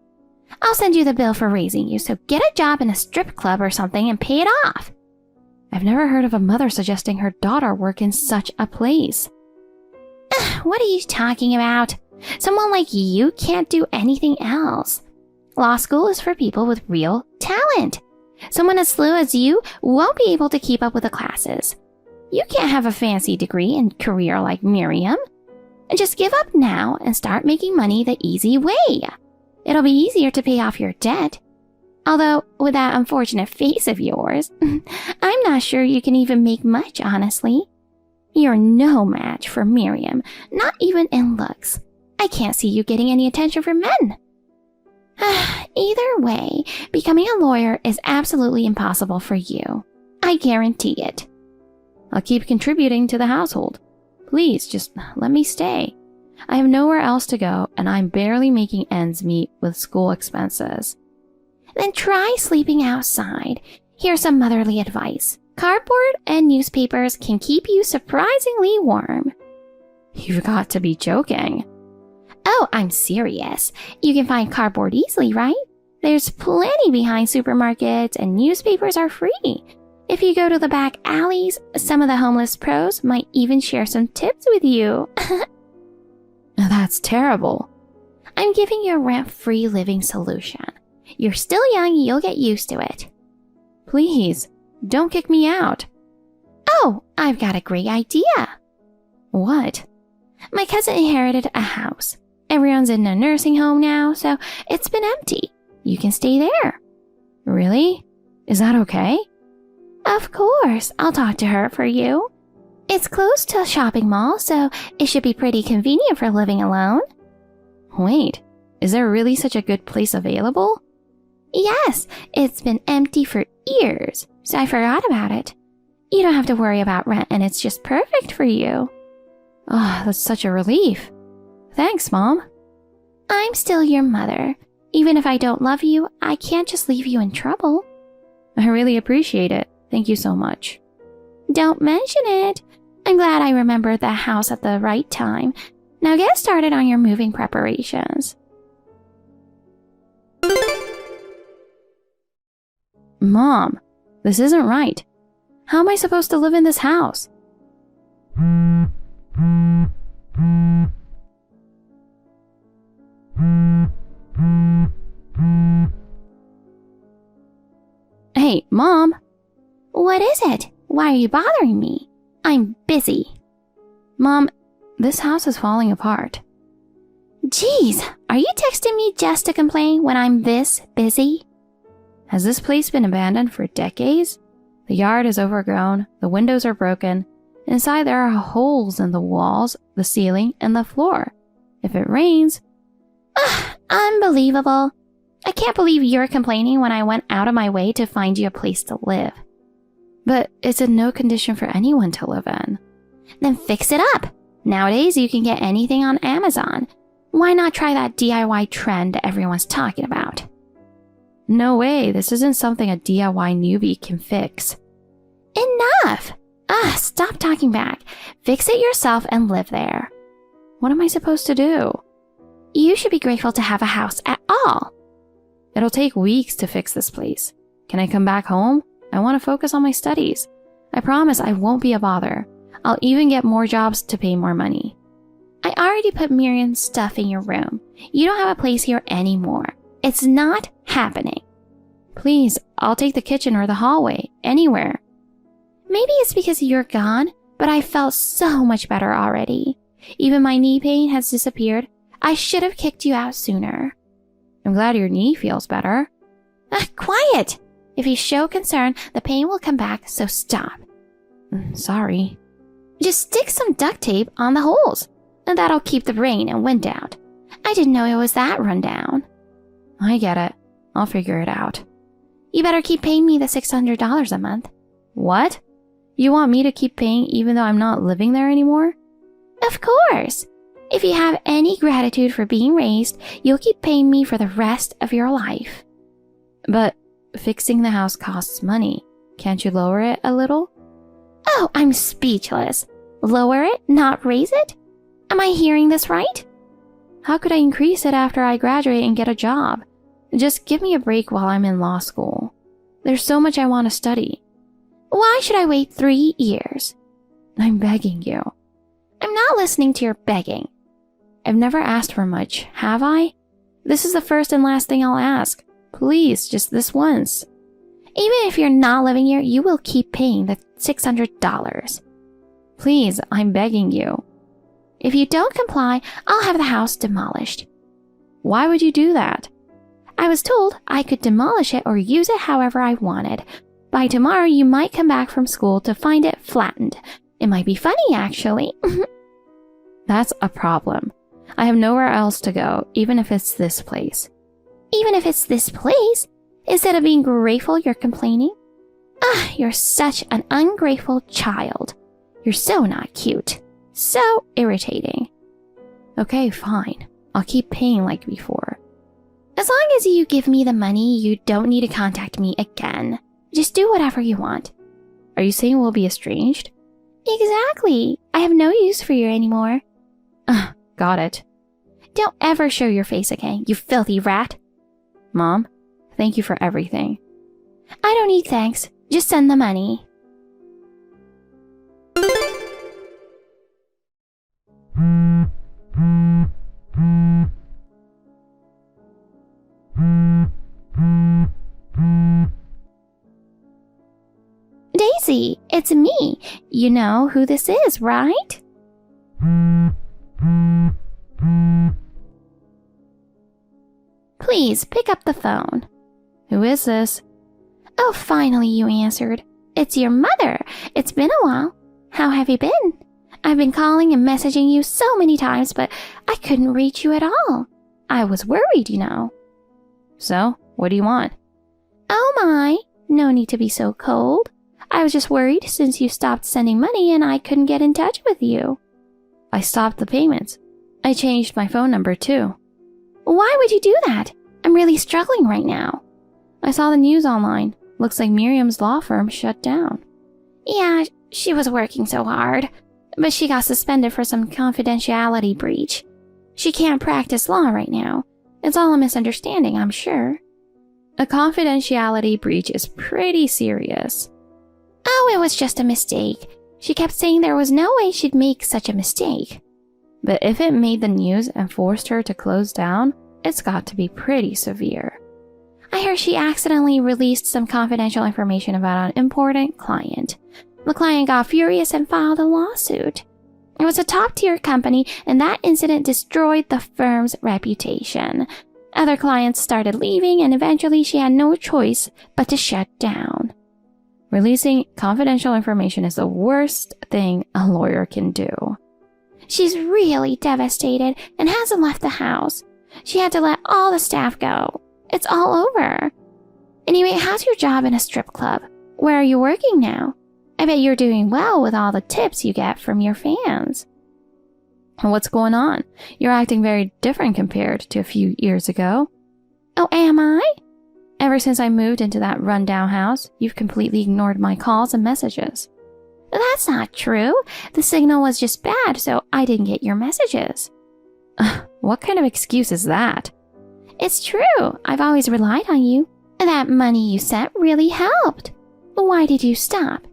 I'll send you the bill for raising you, so get a job in a strip club or something and pay it off. I've never heard of a mother suggesting her daughter work in such a place. What are you talking about? Someone like you can't do anything else. Law school is for people with real talent. Someone as slow as you won't be able to keep up with the classes. You can't have a fancy degree and career like Miriam. Just give up now and start making money the easy way. It'll be easier to pay off your debt. Although, with that unfortunate face of yours, I'm not sure you can even make much, honestly. You're no match for Miriam, not even in looks. I can't see you getting any attention from men. Either way, becoming a lawyer is absolutely impossible for you. I guarantee it. I'll keep contributing to the household. Please, just let me stay. I have nowhere else to go, and I'm barely making ends meet with school expenses. Then try sleeping outside. Here's some motherly advice. Cardboard and newspapers can keep you surprisingly warm. You've got to be joking. Oh, I'm serious. You can find cardboard easily, right? There's plenty behind supermarkets, and newspapers are free. If you go to the back alleys, some of the homeless pros might even share some tips with you. That's terrible. I'm giving you a rent-free living solution. You're still young, you'll get used to it. Please, don't kick me out. Oh, I've got a great idea. What? My cousin inherited a house. Everyone's in a nursing home now, so it's been empty. You can stay there. Really? Is that okay? Of course, I'll talk to her for you. It's close to a shopping mall, so it should be pretty convenient for living alone. Wait, is there really such a good place available? Yes, it's been empty for years, so I forgot about it. You don't have to worry about rent, and it's just perfect for you. Oh, that's such a relief. Thanks, Mom. I'm still your mother. Even if I don't love you, I can't just leave you in trouble. I really appreciate it. Thank you so much. Don't mention it. I'm glad I remembered the house at the right time. Now get started on your moving preparations. Mom, this isn't right. How am I supposed to live in this house? Hey, Mom. What is it? Why are you bothering me? I'm busy. Mom, this house is falling apart. Jeez, are you texting me just to complain when I'm this busy? Has this place been abandoned for decades? The yard is overgrown, the windows are broken, Inside there are holes in the walls, the ceiling, and the floor. If it rains... Unbelievable. I can't believe you're complaining when I went out of my way to find you a place to live. But it's in no condition for anyone to live in. Then fix it up. Nowadays, you can get anything on Amazon. Why not try that DIY trend everyone's talking about? No way, this isn't something a DIY newbie can fix. Enough! Stop talking back. Fix it yourself and live there. What am I supposed to do? You should be grateful to have a house at all. It'll take weeks to fix this place. Can I come back home? I want to focus on my studies. I promise I won't be a bother. I'll even get more jobs to pay more money. I already put Miriam's stuff in your room. You don't have a place here anymore. It's not happening. Please, I'll take the kitchen or the hallway, anywhere. Maybe it's because you're gone, but I felt so much better already. Even my knee pain has disappeared. I should have kicked you out sooner. I'm glad your knee feels better. Quiet! If you show concern, the pain will come back, so stop. Sorry. Just stick some duct tape on the holes, and that'll keep the rain and wind out. I didn't know it was that rundown. I get it. I'll figure it out. You better keep paying me the $600 a month. What? You want me to keep paying even though I'm not living there anymore? Of course. If you have any gratitude for being raised, you'll keep paying me for the rest of your life. But fixing the house costs money. Can't you lower it a little? Oh, I'm speechless. Lower it, not raise it? Am I hearing this right? How could I increase it after I graduate and get a job? Just give me a break while I'm in law school. There's so much I want to study. Why should I wait 3 years? I'm begging you. I'm not listening to your begging. I've never asked for much, have I? This is the first and last thing I'll ask. Please, just this once. Even if you're not living here, you will keep paying the $600. Please, I'm begging you. If you don't comply, I'll have the house demolished. Why would you do that? I was told I could demolish it or use it however I wanted. By tomorrow, you might come back from school to find it flattened. It might be funny, actually. That's a problem. I have nowhere else to go, even if it's this place. Even if it's this place? Instead of being grateful, you're complaining? You're such an ungrateful child. You're so not cute. So irritating. Okay, fine. I'll keep paying like before. As long as you give me the money, you don't need to contact me again. Just do whatever you want. Are you saying we'll be estranged? Exactly. I have no use for you anymore. Got it. Don't ever show your face again, you filthy rat. Mom, thank you for everything. I don't need thanks. Just send the money. Daisy, it's me. You know who this is, right? Please pick up the phone. Who is this? Oh, finally you answered. It's your mother. It's been a while. How have you been? I've been calling and messaging you so many times, but I couldn't reach you at all. I was worried, you know. So, what do you want? Oh my, no need to be so cold. I was just worried since you stopped sending money and I couldn't get in touch with you. I stopped the payments. I changed my phone number too. Why would you do that? I'm really struggling right now. I saw the news online. Looks like Miriam's law firm shut down. Yeah, she was working so hard, but she got suspended for some confidentiality breach. She can't practice law right now. It's all a misunderstanding, I'm sure. A confidentiality breach is pretty serious. Oh, it was just a mistake. She kept saying there was no way she'd make such a mistake. But if it made the news and forced her to close down, it's got to be pretty severe. I heard she accidentally released some confidential information about an important client. The client got furious and filed a lawsuit. It was a top-tier company, and that incident destroyed the firm's reputation. Other clients started leaving, and eventually she had no choice but to shut down. Releasing confidential information is the worst thing a lawyer can do. She's really devastated and hasn't left the house. She had to let all the staff go. It's all over. Anyway, how's your job in a strip club? Where are you working now? I bet you're doing well with all the tips you get from your fans. What's going on? You're acting very different compared to a few years ago. Oh, am I? Ever since I moved into that rundown house, you've completely ignored my calls and messages. That's not true. The signal was just bad, so I didn't get your messages. What kind of excuse is that? It's true. I've always relied on you. That money you sent really helped. Why did you stop?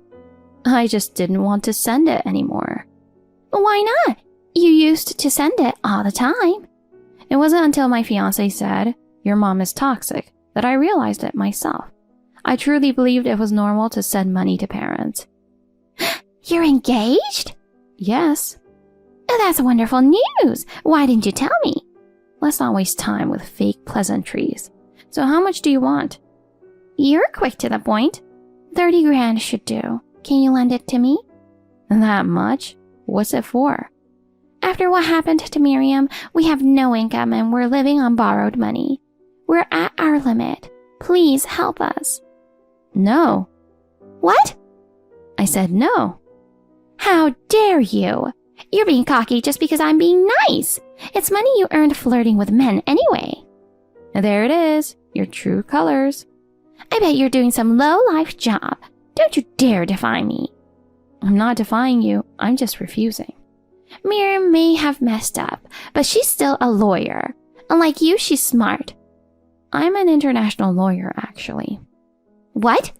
I just didn't want to send it anymore. Why not? You used to send it all the time. It wasn't until my fiancé said, "Your mom is toxic," that I realized it myself. I truly believed it was normal to send money to parents. You're engaged? Yes. That's wonderful news. Why didn't you tell me? Let's not waste time with fake pleasantries. So how much do you want? You're quick to the point. 30 grand should do. Can you lend it to me? That much? What's it for? After what happened to Miriam, we have no income and we're living on borrowed money. We're at our limit. Please help us. No. What? I said no. How dare you? You're being cocky just because I'm being nice. It's money you earned flirting with men anyway. There it is, your true colors. I bet you're doing some low-life job. Don't you dare defy me. I'm not defying you, I'm just refusing. Miriam may have messed up, but she's still a lawyer. Unlike you, she's smart. I'm an international lawyer, actually. What?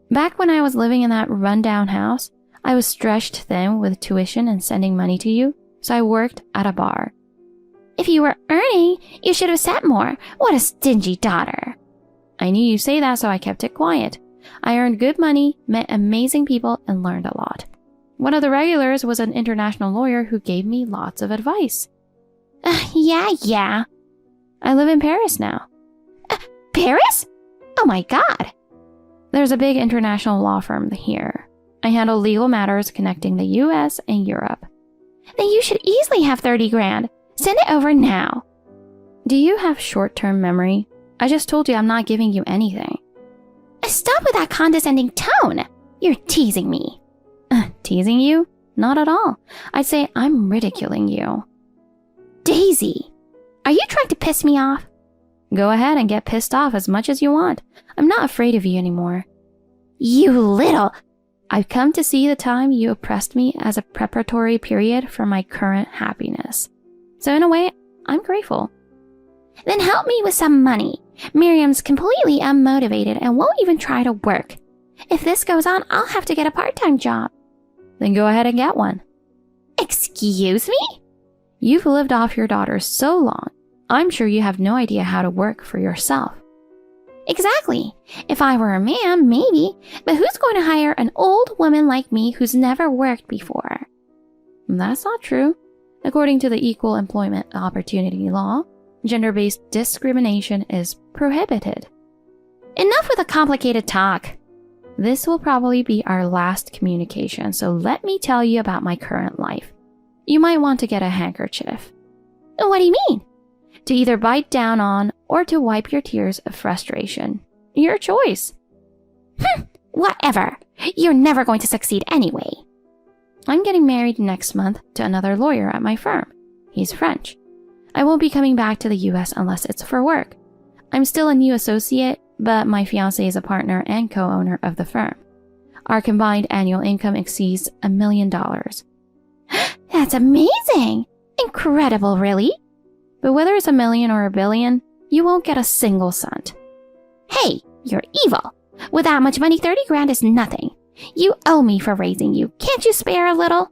Back when I was living in that rundown house, I was stretched thin with tuition and sending money to you, so I worked at a bar. If you were earning, you should have sent more. What a stingy daughter. I knew you'd say that, so I kept it quiet. I earned good money, met amazing people, and learned a lot. One of the regulars was an international lawyer who gave me lots of advice. Yeah. I live in Paris now. Paris? Oh my God. There's a big international law firm here. I handle legal matters connecting the US and Europe. Then you should easily have 30 grand. Send it over now. Do you have short-term memory? I just told you I'm not giving you anything. Stop with that condescending tone. You're teasing me. Teasing you? Not at all. I'd say I'm ridiculing you. Daisy, are you trying to piss me off? Go ahead and get pissed off as much as you want. I'm not afraid of you anymore. You little... I've come to see the time you oppressed me as a preparatory period for my current happiness. So in a way, I'm grateful. Then help me with some money. Miriam's completely unmotivated and won't even try to work. If this goes on, I'll have to get a part-time job. Then go ahead and get one. Excuse me? You've lived off your daughter so long, I'm sure you have no idea how to work for yourself. Exactly. If I were a man, maybe. But who's going to hire an old woman like me who's never worked before? That's not true. According to the Equal Employment Opportunity Law, gender-based discrimination is prohibited. Enough with the complicated talk. This will probably be our last communication, so let me tell you about my current life. You might want to get a handkerchief. What do you mean? To either bite down on or to wipe your tears of frustration. Your choice. Whatever. You're never going to succeed anyway. I'm getting married next month to another lawyer at my firm. He's French. I won't be coming back to the US unless it's for work. I'm still a new associate, but my fiancé is a partner and co-owner of the firm. Our combined annual income exceeds $1 million. That's amazing! Incredible, really. But whether it's $1 million or $1 billion, you won't get a single cent. Hey, you're evil. With that much money, 30 grand is nothing. You owe me for raising you. Can't you spare a little?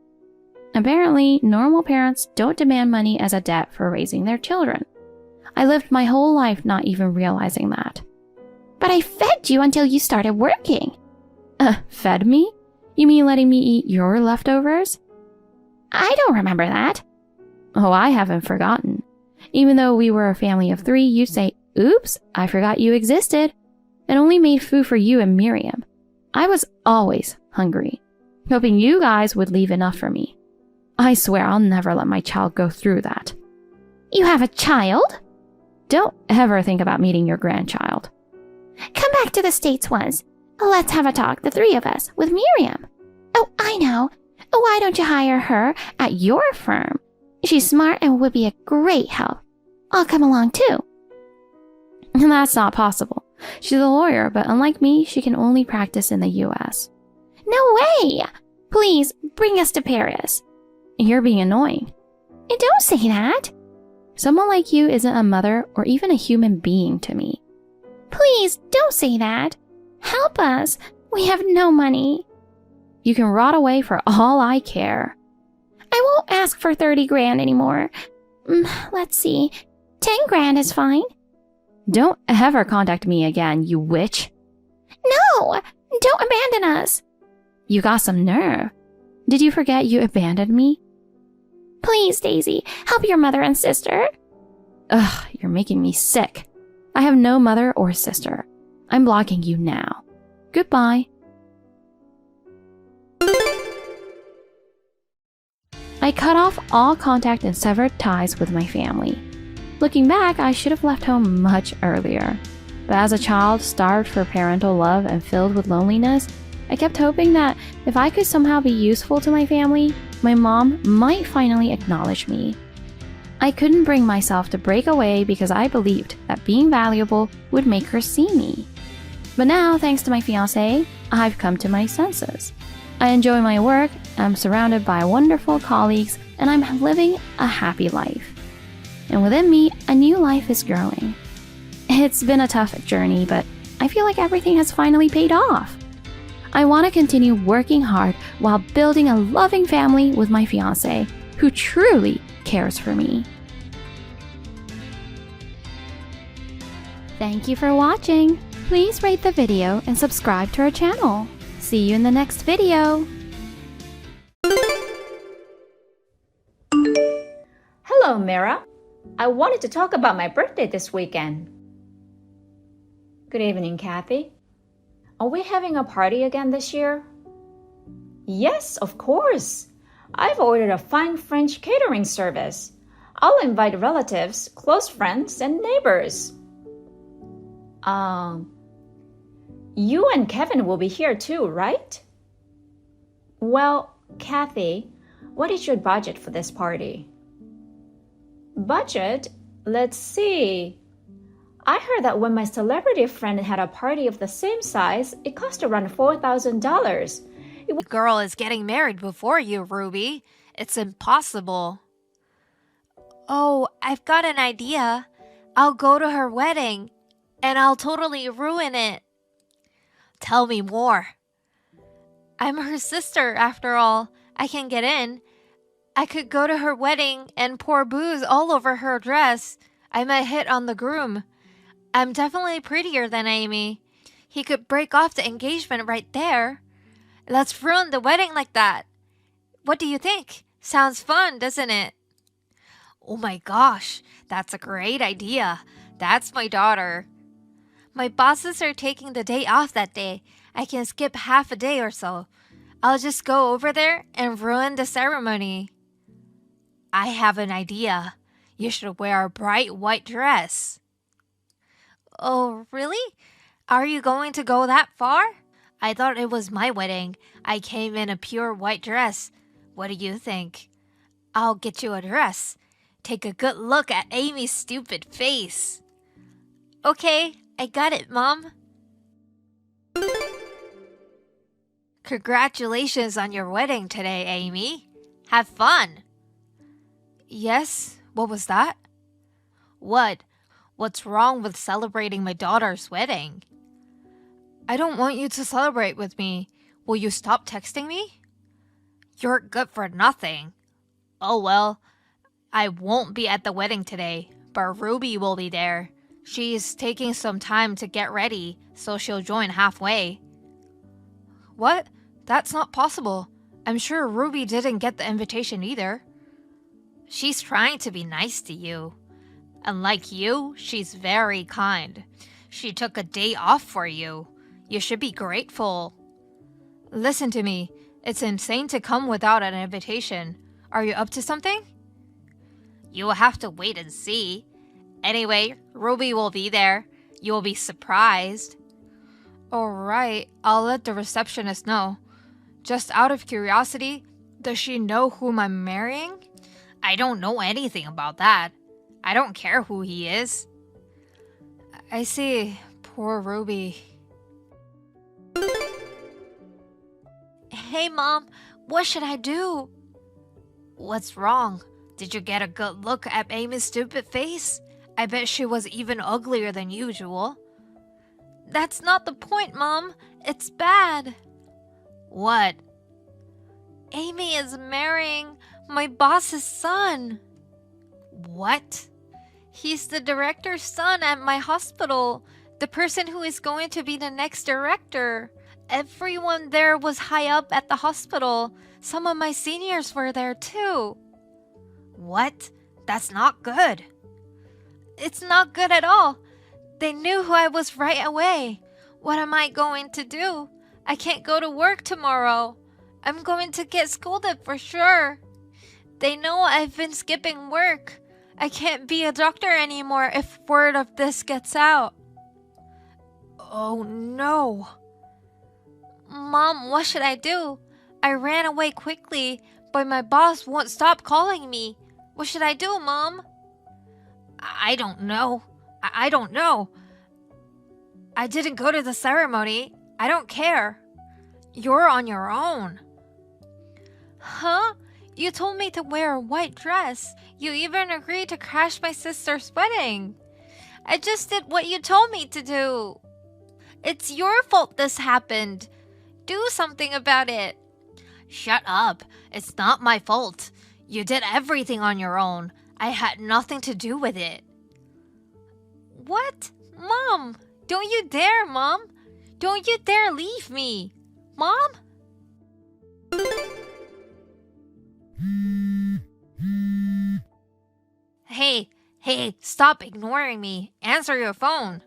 Apparently, normal parents don't demand money as a debt for raising their children. I lived my whole life not even realizing that. But I fed you until you started working. Fed me? You mean letting me eat your leftovers? I don't remember that. Oh, I haven't forgotten. Even though we were a family of 3, you'd say, "Oops, I forgot you existed," and only made food for you and Miriam. I was always hungry, hoping you guys would leave enough for me. I swear I'll never let my child go through that. You have a child? Don't ever think about meeting your grandchild. Come back to the States once. Let's have a talk, the three of us, with Miriam. Oh, I know. Why don't you hire her at your firm? She's smart and would be a great help. I'll come along too. That's not possible. She's a lawyer, but unlike me, she can only practice in the US. No way! Please, bring us to Paris. You're being annoying. Don't say that. Someone like you isn't a mother or even a human being to me. Please, don't say that. Help us. We have no money. You can rot away for all I care. I won't ask for 30 grand anymore. Let's see. 10 grand is fine. Don't ever contact me again, you witch. No! Don't abandon us. You got some nerve. Did you forget you abandoned me? Please, Daisy, help your mother and sister. Ugh, you're making me sick. I have no mother or sister. I'm blocking you now. Goodbye. I cut off all contact and severed ties with my family. Looking back, I should have left home much earlier. But as a child, starved for parental love and filled with loneliness, I kept hoping that if I could somehow be useful to my family, my mom might finally acknowledge me. I couldn't bring myself to break away because I believed that being valuable would make her see me. But now, thanks to my fiancé, I've come to my senses. I enjoy my work, I'm surrounded by wonderful colleagues, and I'm living a happy life. And within me, a new life is growing. It's been a tough journey, but I feel like everything has finally paid off. I want to continue working hard while building a loving family with my fiancé, who truly cares for me. Thank you for watching. Please rate the video and subscribe to our channel. See you in the next video. Hello, Mira. I wanted to talk about my birthday this weekend. Good evening, Kathy. Are we having a party again this year? Yes, of course. I've ordered a fine French catering service. I'll invite relatives, close friends, and neighbors. You and Kevin will be here too, right? Well, Kathy, what is your budget for this party? Budget? Let's see. I heard that when my celebrity friend had a party of the same size, it cost around $4,000. The girl is getting married before you, Ruby. It's impossible. Oh, I've got an idea. I'll go to her wedding, and I'll totally ruin it. Tell me more. I'm her sister, after all. I can get in. I could go to her wedding and pour booze all over her dress. I might hit on the groom. I'm definitely prettier than Amy. He could break off the engagement right there. Let's ruin the wedding like that. What do you think? Sounds fun, doesn't it? Oh my gosh, that's a great idea. That's my daughter. My bosses are taking the day off that day. I can skip half a day or so. I'll just go over there and ruin the ceremony. I have an idea. You should wear a bright white dress. Oh, really? Are you going to go that far? I thought it was my wedding. I came in a pure white dress. What do you think? I'll get you a dress. Take a good look at Amy's stupid face. Okay, I got it, Mom. Congratulations on your wedding today, Amy. Have fun. Yes, what was that? What? What's wrong with celebrating my daughter's wedding? I don't want you to celebrate with me. Will you stop texting me? You're good for nothing. Oh well, I won't be at the wedding today, but Ruby will be there. She's taking some time to get ready, so she'll join halfway. What? That's not possible. I'm sure Ruby didn't get the invitation either. She's trying to be nice to you. Unlike you, she's very kind. She took a day off for you. You should be grateful. Listen to me. It's insane to come without an invitation. Are you up to something? You'll have to wait and see. Anyway, Ruby will be there. You'll be surprised. Alright, I'll let the receptionist know. Just out of curiosity, does she know whom I'm marrying? I don't know anything about that. I don't care who he is. I see. Poor Ruby. Hey, Mom. What should I do? What's wrong? Did you get a good look at Amy's stupid face? I bet she was even uglier than usual. That's not the point, Mom. It's bad. What? Amy is marrying my boss's son. What? He's the director's son at my hospital. The person who is going to be the next director. Everyone there was high up at the hospital. Some of my seniors were there too. What? That's not good. It's not good at all. They knew who I was right away. What am I going to do? I can't go to work tomorrow. I'm going to get scolded for sure. They know I've been skipping work. I can't be a doctor anymore if word of this gets out. Oh no. Mom, what should I do? I ran away quickly, but my boss won't stop calling me. What should I do, Mom? I don't know. I don't know. I didn't go to the ceremony. I don't care. You're on your own. Huh? You told me to wear a white dress. You even agreed to crash my sister's wedding. I just did what you told me to do. It's your fault this happened. Do something about it. Shut up. It's not my fault. You did everything on your own. I had nothing to do with it. What? Mom! Don't you dare, Mom! Don't you dare leave me! Mom? Hey, stop ignoring me. Answer your phone.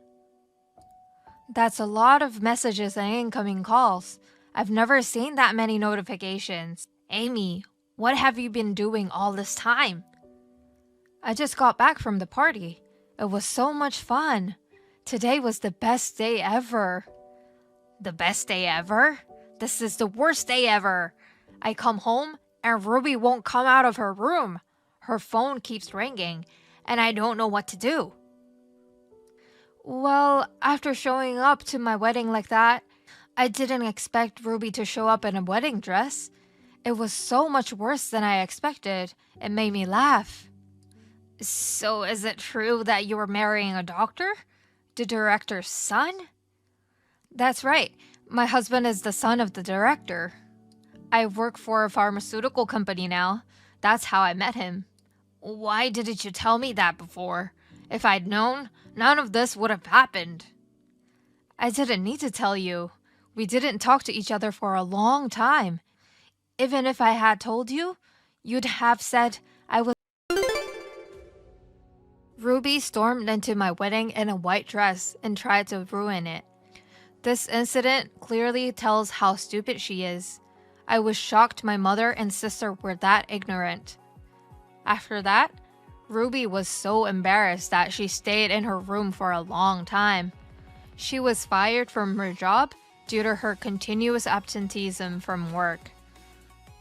That's a lot of messages and incoming calls. I've never seen that many notifications. Amy, what have you been doing all this time? I just got back from the party. It was so much fun. Today was the best day ever. The best day ever? This is the worst day ever. I come home and Ruby won't come out of her room. Her phone keeps ringing and I don't know what to do. Well, after showing up to my wedding like that, I didn't expect Ruby to show up in a wedding dress. It was so much worse than I expected. It made me laugh. So is it true that you were marrying a doctor? The director's son? That's right. My husband is the son of the director. I work for a pharmaceutical company now. That's how I met him. Why didn't you tell me that before? If I'd known, none of this would have happened. I didn't need to tell you. We didn't talk to each other for a long time. Even if I had told you, you'd have said I was... Ruby stormed into my wedding in a white dress and tried to ruin it. This incident clearly tells how stupid she is. I was shocked my mother and sister were that ignorant. After that, Ruby was so embarrassed that she stayed in her room for a long time. She was fired from her job due to her continuous absenteeism from work.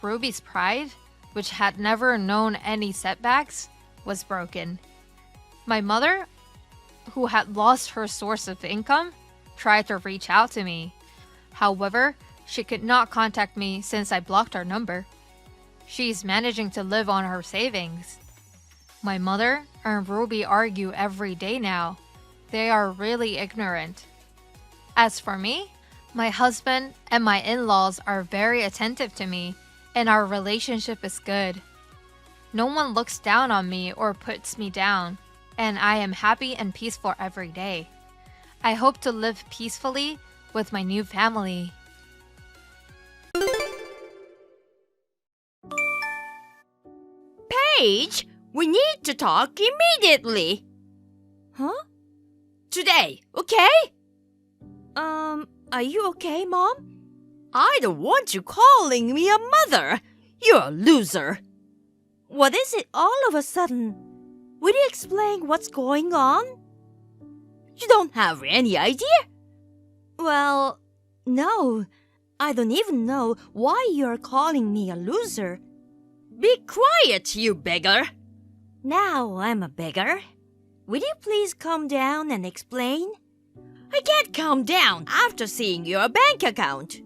Ruby's pride, which had never known any setbacks, was broken. My mother, who had lost her source of income, tried to reach out to me. However, she could not contact me since I blocked her number. She's managing to live on her savings. My mother and Ruby argue every day now. They are really ignorant. As for me, my husband and my in-laws are very attentive to me, and our relationship is good. No one looks down on me or puts me down, and I am happy and peaceful every day. I hope to live peacefully with my new family. Paige, we need to talk immediately. Huh? Today, okay? Are you okay, Mom? I don't want you calling me a mother. You're a loser. What is it all of a sudden? Will you explain what's going on? You don't have any idea? Well, no. I don't even know why you're calling me a loser. Be quiet, you beggar. Now I'm a beggar. Will you please calm down and explain? I can't calm down after seeing your bank account.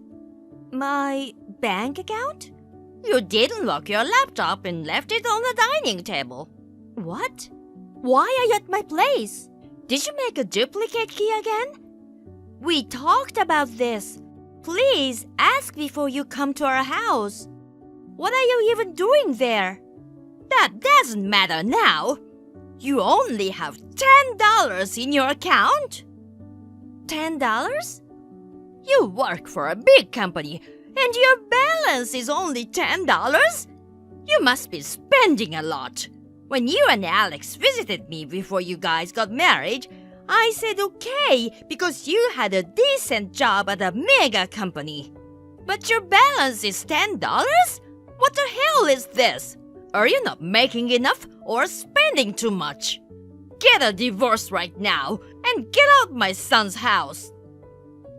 My bank account? You didn't lock your laptop and left it on the dining table. What? Why are you at my place? Did you make a duplicate key again? We talked about this. Please ask before you come to our house. What are you even doing there? That doesn't matter now. You only have $10 in your account. $10? You work for a big company and your balance is only $10? You must be spending a lot. When you and Alex visited me before you guys got married, I said okay because you had a decent job at a mega company. But your balance is $10? What the hell is this? Are you not making enough or spending too much? Get a divorce right now and get out my son's house.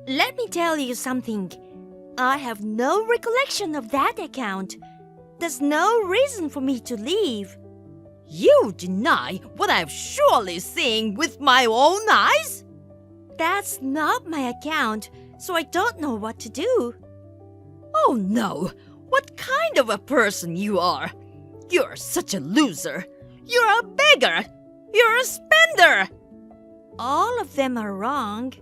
Let me tell you something. I have no recollection of that account. There's no reason for me to leave. You deny what I've surely seen with my own eyes? That's not my account, so I don't know what to do. Oh no, what kind of a person you are? You're such a loser. You're a beggar. You're a spender. All of them are wrong.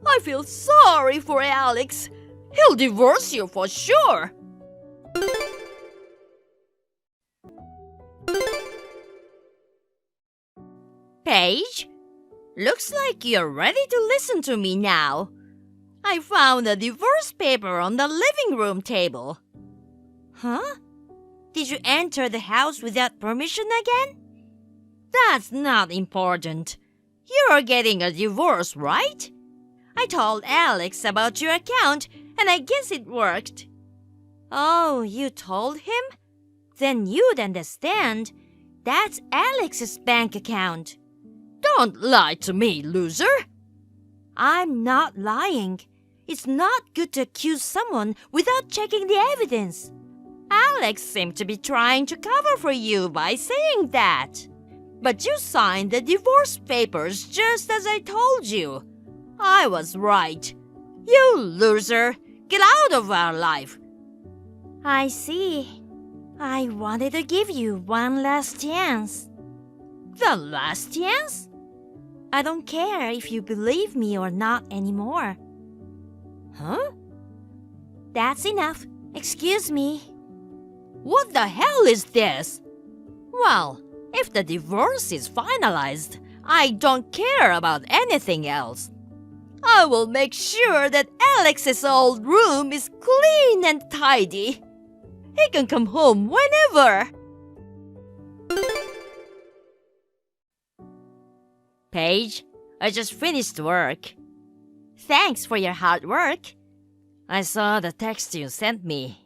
I feel sorry for Alex. He'll divorce you for sure. Paige, looks like you're ready to listen to me now. I found a divorce paper on the living room table. Huh? Did you enter the house without permission again? That's not important. You're getting a divorce, right? I told Alex about your account and I guess it worked. Oh, you told him? Then you'd understand. That's Alex's bank account. Don't lie to me, loser. I'm not lying. It's not good to accuse someone without checking the evidence. Alex seemed to be trying to cover for you by saying that. But you signed the divorce papers just as I told you. I was right. You loser, get out of our life. I see. I wanted to give you one last chance. The last chance? I don't care if you believe me or not anymore. Huh? That's enough. Excuse me. What the hell is this? Well, if the divorce is finalized, I don't care about anything else. I will make sure that Alex's old room is clean and tidy. He can come home whenever. Paige, I just finished work. Thanks for your hard work. I saw the text you sent me.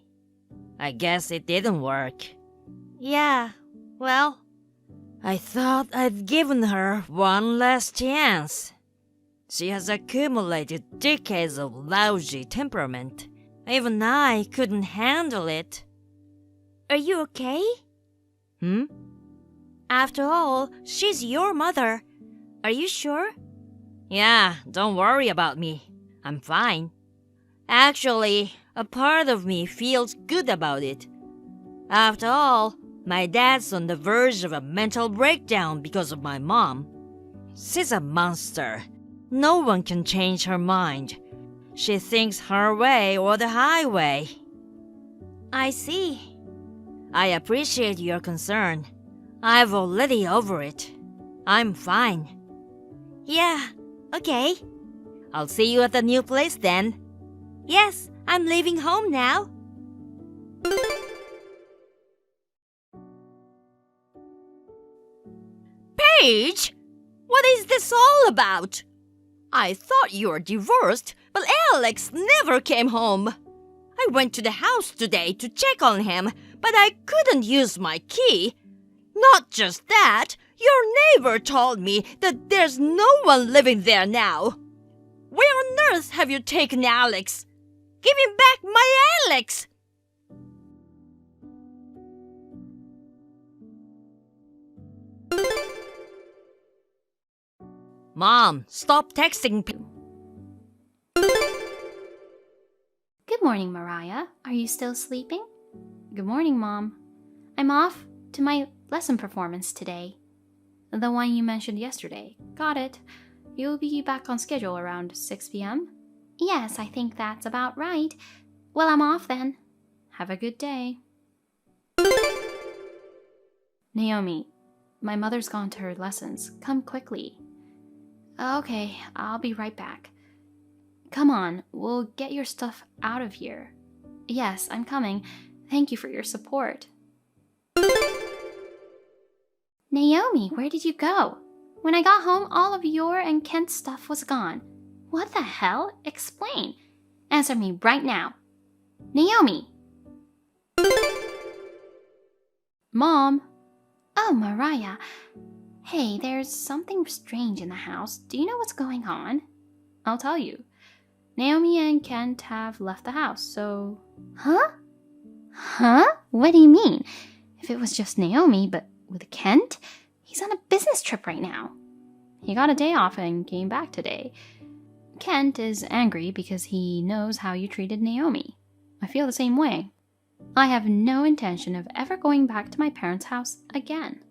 I guess it didn't work. Yeah, well, I thought I'd given her one last chance. She has accumulated decades of lousy temperament. Even I couldn't handle it. Are you okay? After all, she's your mother. Are you sure? Yeah, don't worry about me. I'm fine. Actually, a part of me feels good about it. After all, my dad's on the verge of a mental breakdown because of my mom. She's a monster. No one can change her mind. She thinks her way or the highway. I see. I appreciate your concern. I've already over it. I'm fine. Yeah, okay. I'll see you at the new place then. Yes, I'm leaving home now. Paige, what is this all about? I thought you were divorced, but Alex never came home. I went to the house today to check on him, but I couldn't use my key. Not just that, your neighbor told me that there's no one living there now. Where on earth have you taken Alex? Give him back my Alex! Mom, stop texting. Good morning, Mariah. Are you still sleeping? Good morning, Mom. I'm off to my lesson performance today. The one you mentioned yesterday. Got it. You'll be back on schedule around 6 p.m.? Yes, I think that's about right. Well, I'm off then. Have a good day. Naomi, my mother's gone to her lessons. Come quickly. Okay, I'll be right back. Come on, we'll get your stuff out of here. Yes, I'm coming. Thank you for your support. Naomi, where did you go? When I got home, all of your and Kent's stuff was gone. What the hell? Explain. Answer me right now. Naomi! Mom! Oh, Mariah. Hey, there's something strange in the house. Do you know what's going on? I'll tell you. Naomi and Kent have left the house, so... Huh? Huh? What do you mean? If it was just Naomi, but with Kent? He's on a business trip right now. He got a day off and came back today. Kent is angry because he knows how you treated Naomi. I feel the same way. I have no intention of ever going back to my parents' house again.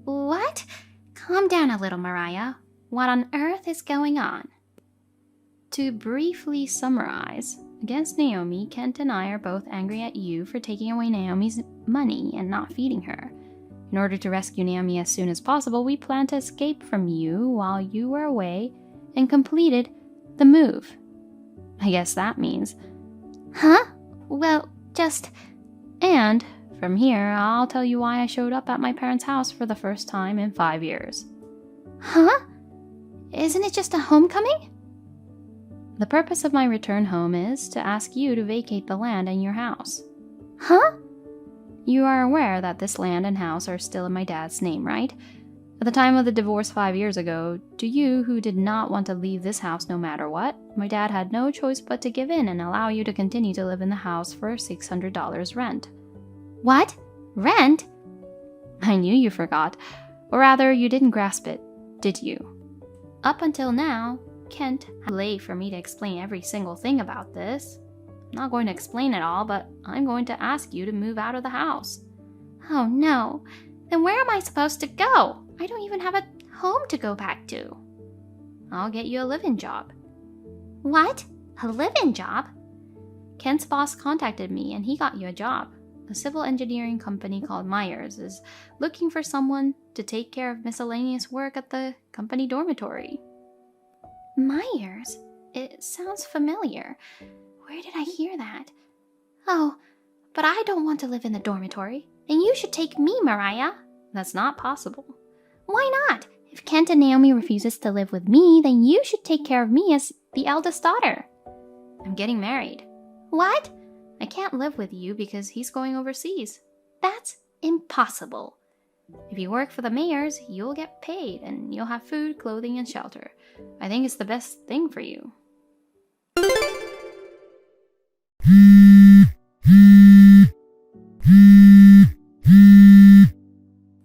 What? Calm down a little, Mariah. What on earth is going on? To briefly summarize, against Naomi, Kent and I are both angry at you for taking away Naomi's money and not feeding her. In order to rescue Naomi as soon as possible, we planned to escape from you while you were away and completed the move. I guess that means... Huh? Well, just... And... From here, I'll tell you why I showed up at my parents' house for the first time in 5 years. Huh? Isn't it just a homecoming? The purpose of my return home is to ask you to vacate the land and your house. Huh? You are aware that this land and house are still in my dad's name, right? At the time of the divorce 5 years ago, to you who did not want to leave this house no matter what, my dad had no choice but to give in and allow you to continue to live in the house for $600 rent. What? Rent? I knew you forgot. Or rather, you didn't grasp it, did you? Up until now, Kent had late for me to explain every single thing about this. I'm not going to explain it all, but I'm going to ask you to move out of the house. Oh no. Then where am I supposed to go? I don't even have a home to go back to. I'll get you a live-in job. What? A live-in job? Kent's boss contacted me and he got you a job. A civil engineering company called Myers is looking for someone to take care of miscellaneous work at the company dormitory. Myers? It sounds familiar. Where did I hear that? Oh, but I don't want to live in the dormitory. And you should take me, Mariah. That's not possible. Why not? If Kent and Naomi refuses to live with me, then you should take care of me as the eldest daughter. I'm getting married. What? I can't live with you because he's going overseas. That's impossible. If you work for the Mayors, you'll get paid and you'll have food, clothing, and shelter. I think it's the best thing for you.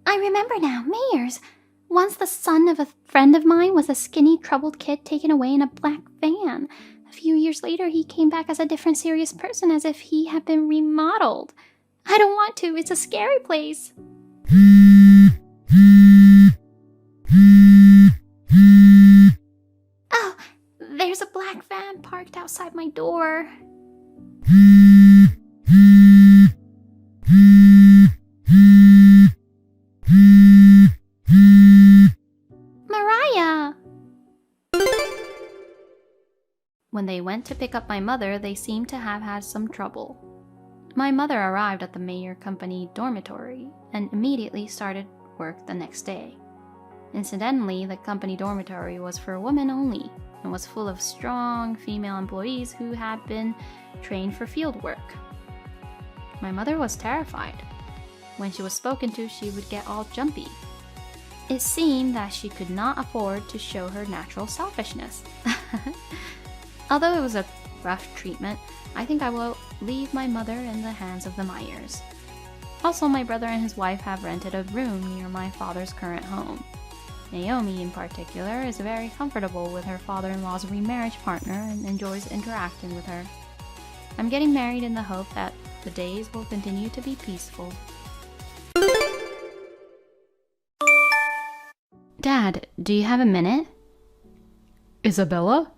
I remember now, Mayors. Once the son of a friend of mine was a skinny, troubled kid taken away in a black van. A few years later, he came back as a different serious person, as if he had been remodeled. I don't want to. It's a scary place. Oh, there's a black van parked outside my door. Mariah! When they went to pick up my mother, they seemed to have had some trouble. My mother arrived at the Mayer Company dormitory and immediately started work the next day. Incidentally, the company dormitory was for women only and was full of strong female employees who had been trained for field work. My mother was terrified. When she was spoken to, she would get all jumpy. It seemed that she could not afford to show her natural selfishness. Although it was a rough treatment, I think I will leave my mother in the hands of the Meyers. Also, my brother and his wife have rented a room near my father's current home. Naomi, in particular, is very comfortable with her father-in-law's remarriage partner and enjoys interacting with her. I'm getting married in the hope that the days will continue to be peaceful. Dad, do you have a minute? Isabella?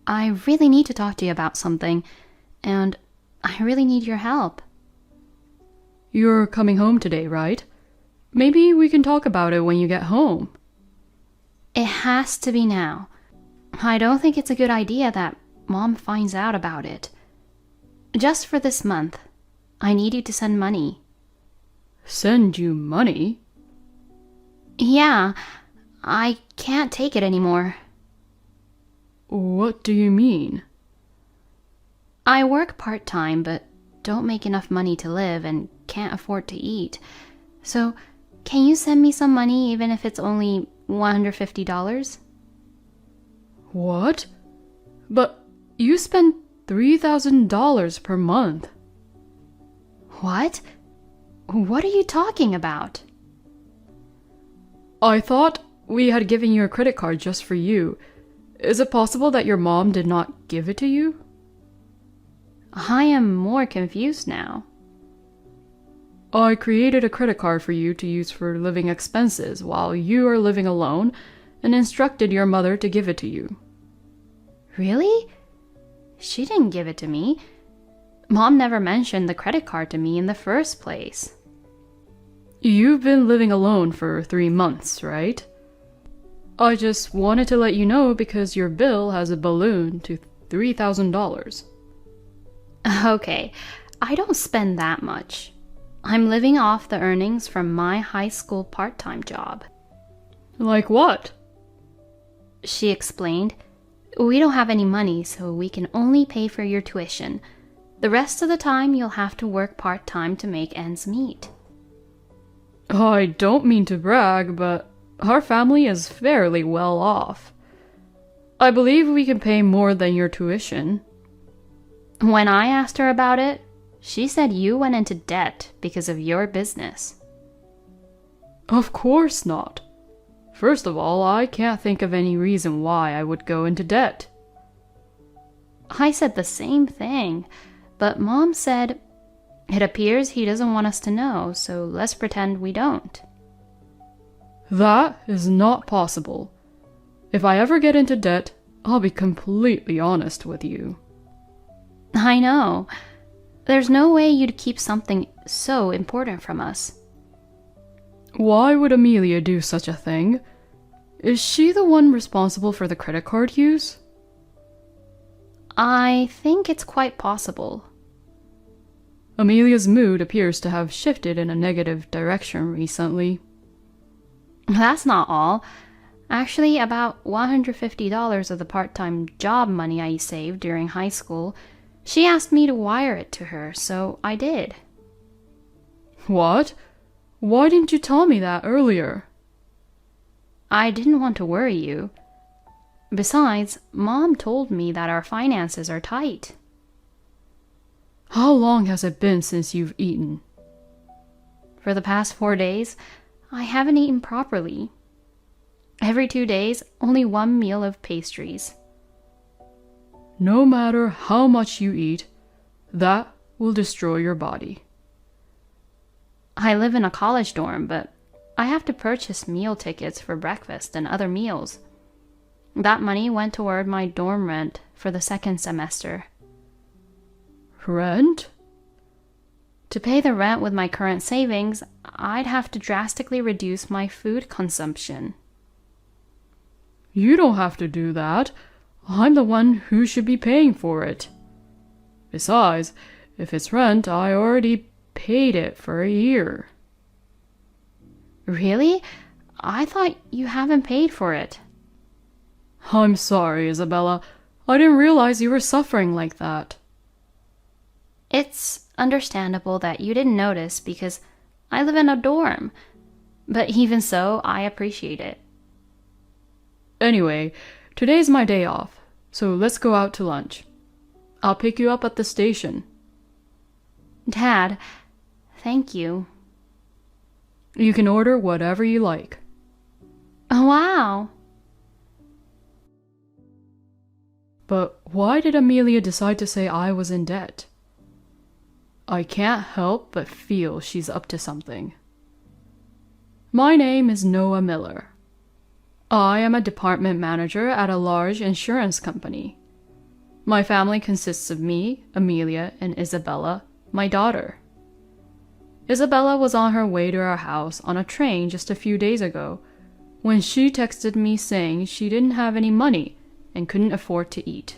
I really need to talk to you about something, and I really need your help. You're coming home today, right? Maybe we can talk about it when you get home. It has to be now. I don't think it's a good idea that Mom finds out about it. Just for this month, I need you to send money. Send you money? Yeah, I can't take it anymore. What do you mean? I work part-time, but don't make enough money to live and can't afford to eat. So, can you send me some money even if it's only $150? What? But you spend $3,000 per month. What? What are you talking about? I thought we had given you a credit card just for you. Is it possible that your mom did not give it to you? I am more confused now. I created a credit card for you to use for living expenses while you are living alone and instructed your mother to give it to you. Really? She didn't give it to me. Mom never mentioned the credit card to me in the first place. You've been living alone for 3 months, right? I just wanted to let you know because your bill has a balloon to $3,000. Okay, I don't spend that much. I'm living off the earnings from my high school part-time job. Like what? She explained, we don't have any money, so we can only pay for your tuition. The rest of the time you'll have to work part-time to make ends meet. I don't mean to brag, but our family is fairly well off. I believe we can pay more than your tuition. When I asked her about it, she said you went into debt because of your business. Of course not. First of all, I can't think of any reason why I would go into debt. I said the same thing, but Mom said, it appears he doesn't want us to know, so let's pretend we don't. That is not possible. If I ever get into debt, I'll be completely honest with you. I know. There's no way you'd keep something so important from us. Why would Amelia do such a thing? Is she the one responsible for the credit card use? I think it's quite possible. Amelia's mood appears to have shifted in a negative direction recently. That's not all. Actually, about $150 of the part-time job money I saved during high school, she asked me to wire it to her, so I did. What? Why didn't you tell me that earlier? I didn't want to worry you. Besides, Mom told me that our finances are tight. How long has it been since you've eaten? For the past 4 days, I haven't eaten properly. Every 2 days, only one meal of pastries. No matter how much you eat, that will destroy your body. I live in a college dorm, but I have to purchase meal tickets for breakfast and other meals. That money went toward my dorm rent for the second semester. Rent? To pay the rent with my current savings, I'd have to drastically reduce my food consumption. You don't have to do that. I'm the one who should be paying for it. Besides, if it's rent, I already paid it for a year. Really? I thought you haven't paid for it. I'm sorry, Isabella. I didn't realize you were suffering like that. It's understandable that you didn't notice because I live in a dorm. But even so, I appreciate it. Anyway, today's my day off, so let's go out to lunch. I'll pick you up at the station. Dad, thank you. You can order whatever you like. Oh, wow. But why did Amelia decide to say I was in debt? I can't help but feel she's up to something. My name is Noah Miller. I am a department manager at a large insurance company. My family consists of me, Amelia, and Isabella, my daughter. Isabella was on her way to our house on a train just a few days ago when she texted me saying she didn't have any money and couldn't afford to eat.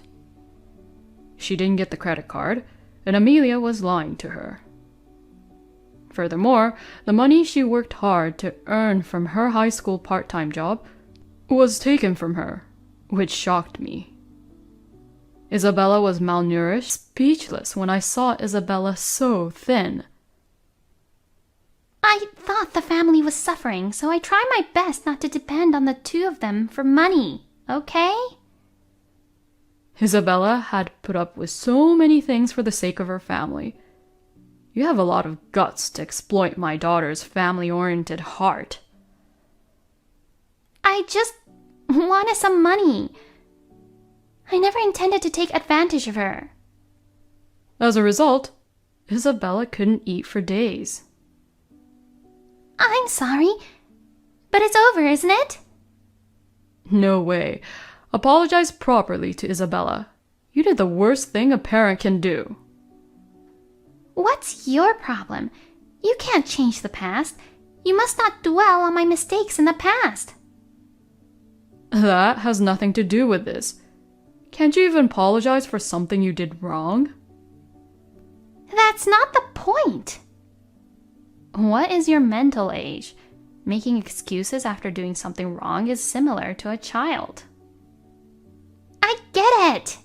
She didn't get the credit card, and Amelia was lying to her. Furthermore, the money she worked hard to earn from her high school part-time job was taken from her, which shocked me. Isabella was malnourished, speechless when I saw Isabella so thin. I thought the family was suffering, so I tried my best not to depend on the two of them for money, okay? Isabella had put up with so many things for the sake of her family. You have a lot of guts to exploit my daughter's family-oriented heart. I just wanted some money. I never intended to take advantage of her. As a result, Isabella couldn't eat for days. I'm sorry, but it's over, isn't it? No way. Apologize properly to Isabella. You did the worst thing a parent can do. What's your problem? You can't change the past. You must not dwell on my mistakes in the past. That has nothing to do with this. Can't you even apologize for something you did wrong? That's not the point. What is your mental age? Making excuses after doing something wrong is similar to a child. I get it.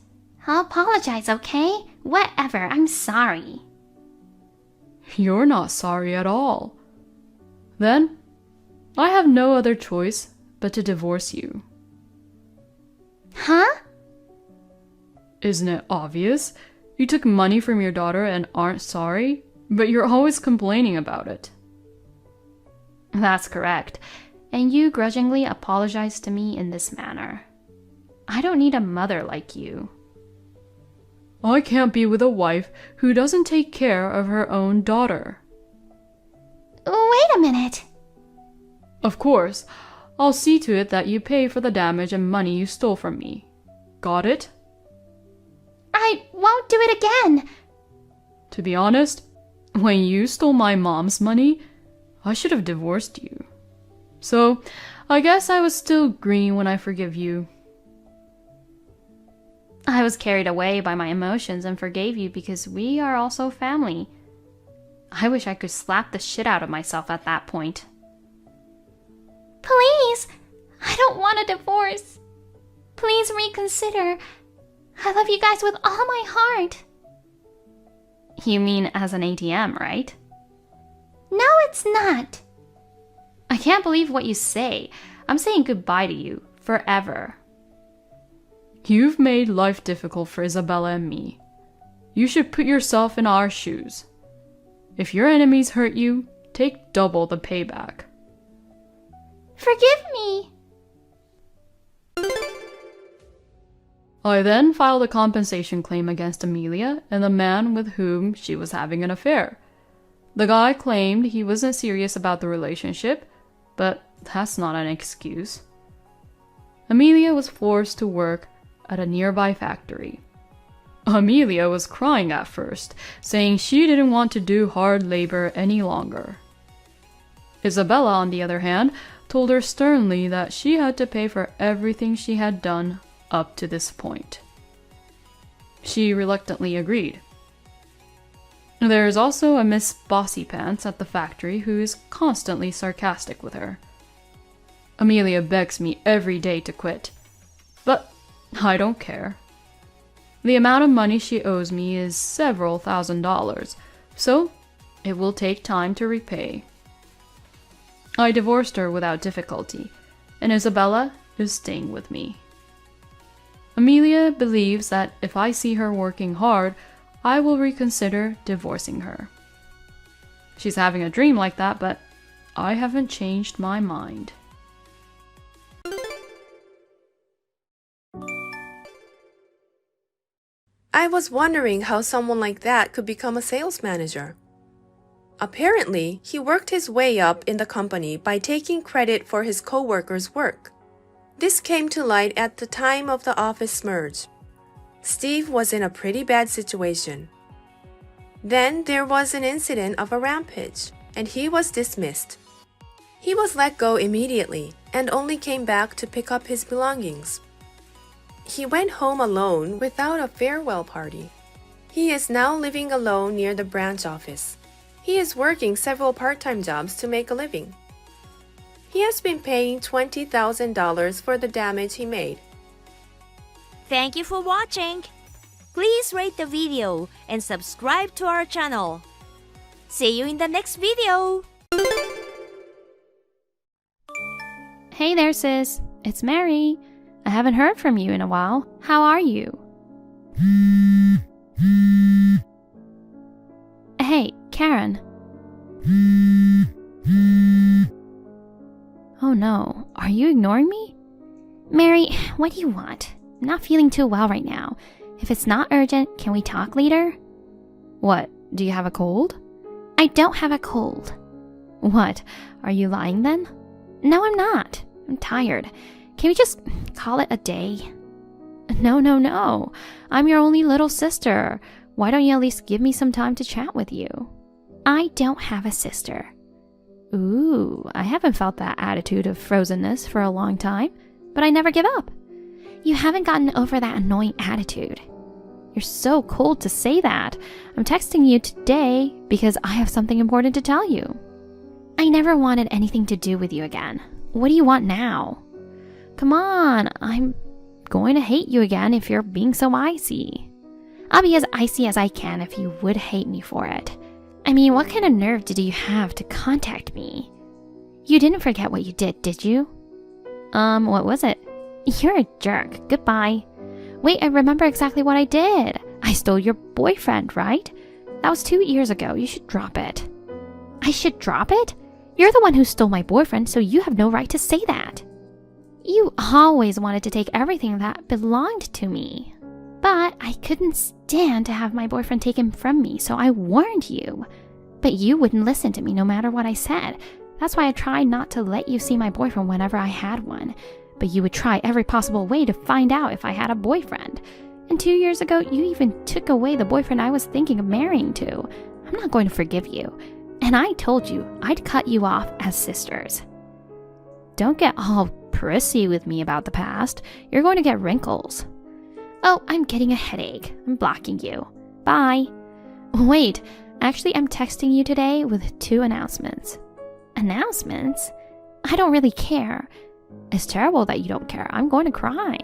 I'll apologize, okay? Whatever, I'm sorry. You're not sorry at all. Then, I have no other choice but to divorce you. Huh? Isn't it obvious? You took money from your daughter and aren't sorry, but you're always complaining about it. That's correct. And you grudgingly apologize to me in this manner. I don't need a mother like you. I can't be with a wife who doesn't take care of her own daughter. Wait a minute. Of course, I'll see to it that you pay for the damage and money you stole from me. Got it? I won't do it again. To be honest, when you stole my mom's money, I should have divorced you. So, I guess I was still green when I forgive you. I was carried away by my emotions and forgave you because we are also family. I wish I could slap the shit out of myself at that point. Please, I don't want a divorce. Please reconsider. I love you guys with all my heart. You mean as an ATM, right? No, it's not. I can't believe what you say. I'm saying goodbye to you, forever. You've made life difficult for Isabella and me. You should put yourself in our shoes. If your enemies hurt you, take double the payback. Forgive me. I then filed a compensation claim against Amelia and the man with whom she was having an affair. The guy claimed he wasn't serious about the relationship, but that's not an excuse. Amelia was forced to work at a nearby factory. Amelia was crying at first, saying she didn't want to do hard labor any longer. Isabella, on the other hand, told her sternly that she had to pay for everything she had done up to this point. She reluctantly agreed. There is also a Miss Bossypants at the factory who is constantly sarcastic with her. Amelia begs me every day to quit, but I don't care. The amount of money she owes me is several $1,000s, so it will take time to repay. I divorced her without difficulty, and Isabella is staying with me. Amelia believes that if I see her working hard, I will reconsider divorcing her. She's having a dream like that, but I haven't changed my mind. I was wondering how someone like that could become a sales manager. Apparently, he worked his way up in the company by taking credit for his coworkers' work. This came to light at the time of the office merge. Steve was in a pretty bad situation. Then there was an incident of a rampage, and he was dismissed. He was let go immediately and only came back to pick up his belongings. He went home alone without a farewell party. He is now living alone near the branch office. He is working several part-time jobs to make a living. He has been paying $20,000 for the damage he made. Thank you for watching. Please rate the video and subscribe to our channel. See you in the next video. Hey there, sis. It's Mary. I haven't heard from you in a while. How are you? Hey, Karen. Oh no, are you ignoring me? Mary, what do you want? I'm not feeling too well right now. If it's not urgent, can we talk later? What, do you have a cold? I don't have a cold. What, are you lying then? No, I'm not. I'm tired. Can we just call it a day? No. I'm your only little sister. Why don't you at least give me some time to chat with you? I don't have a sister. Ooh, I haven't felt that attitude of frozenness for a long time, but I never give up. You haven't gotten over that annoying attitude. You're so cold to say that. I'm texting you today because I have something important to tell you. I never wanted anything to do with you again. What do you want now? Come on, I'm going to hate you again if you're being so icy. I'll be as icy as I can if you would hate me for it. I mean, what kind of nerve did you have to contact me? You didn't forget what you did you? What was it? You're a jerk. Goodbye. Wait, I remember exactly what I did. I stole your boyfriend, right? That was 2 years ago. You should drop it. I should drop it? You're the one who stole my boyfriend, so you have no right to say that. You always wanted to take everything that belonged to me. But I couldn't stand to have my boyfriend taken from me, so I warned you. But you wouldn't listen to me no matter what I said. That's why I tried not to let you see my boyfriend whenever I had one. But you would try every possible way to find out if I had a boyfriend. And 2 years ago, you even took away the boyfriend I was thinking of marrying to. I'm not going to forgive you. And I told you I'd cut you off as sisters. Don't get all prissy with me about the past. You're going to get wrinkles. Oh, I'm getting a headache. I'm blocking you. Bye. Wait, actually, I'm texting you today with 2 announcements. Announcements? I don't really care. It's terrible that you don't care. I'm going to cry.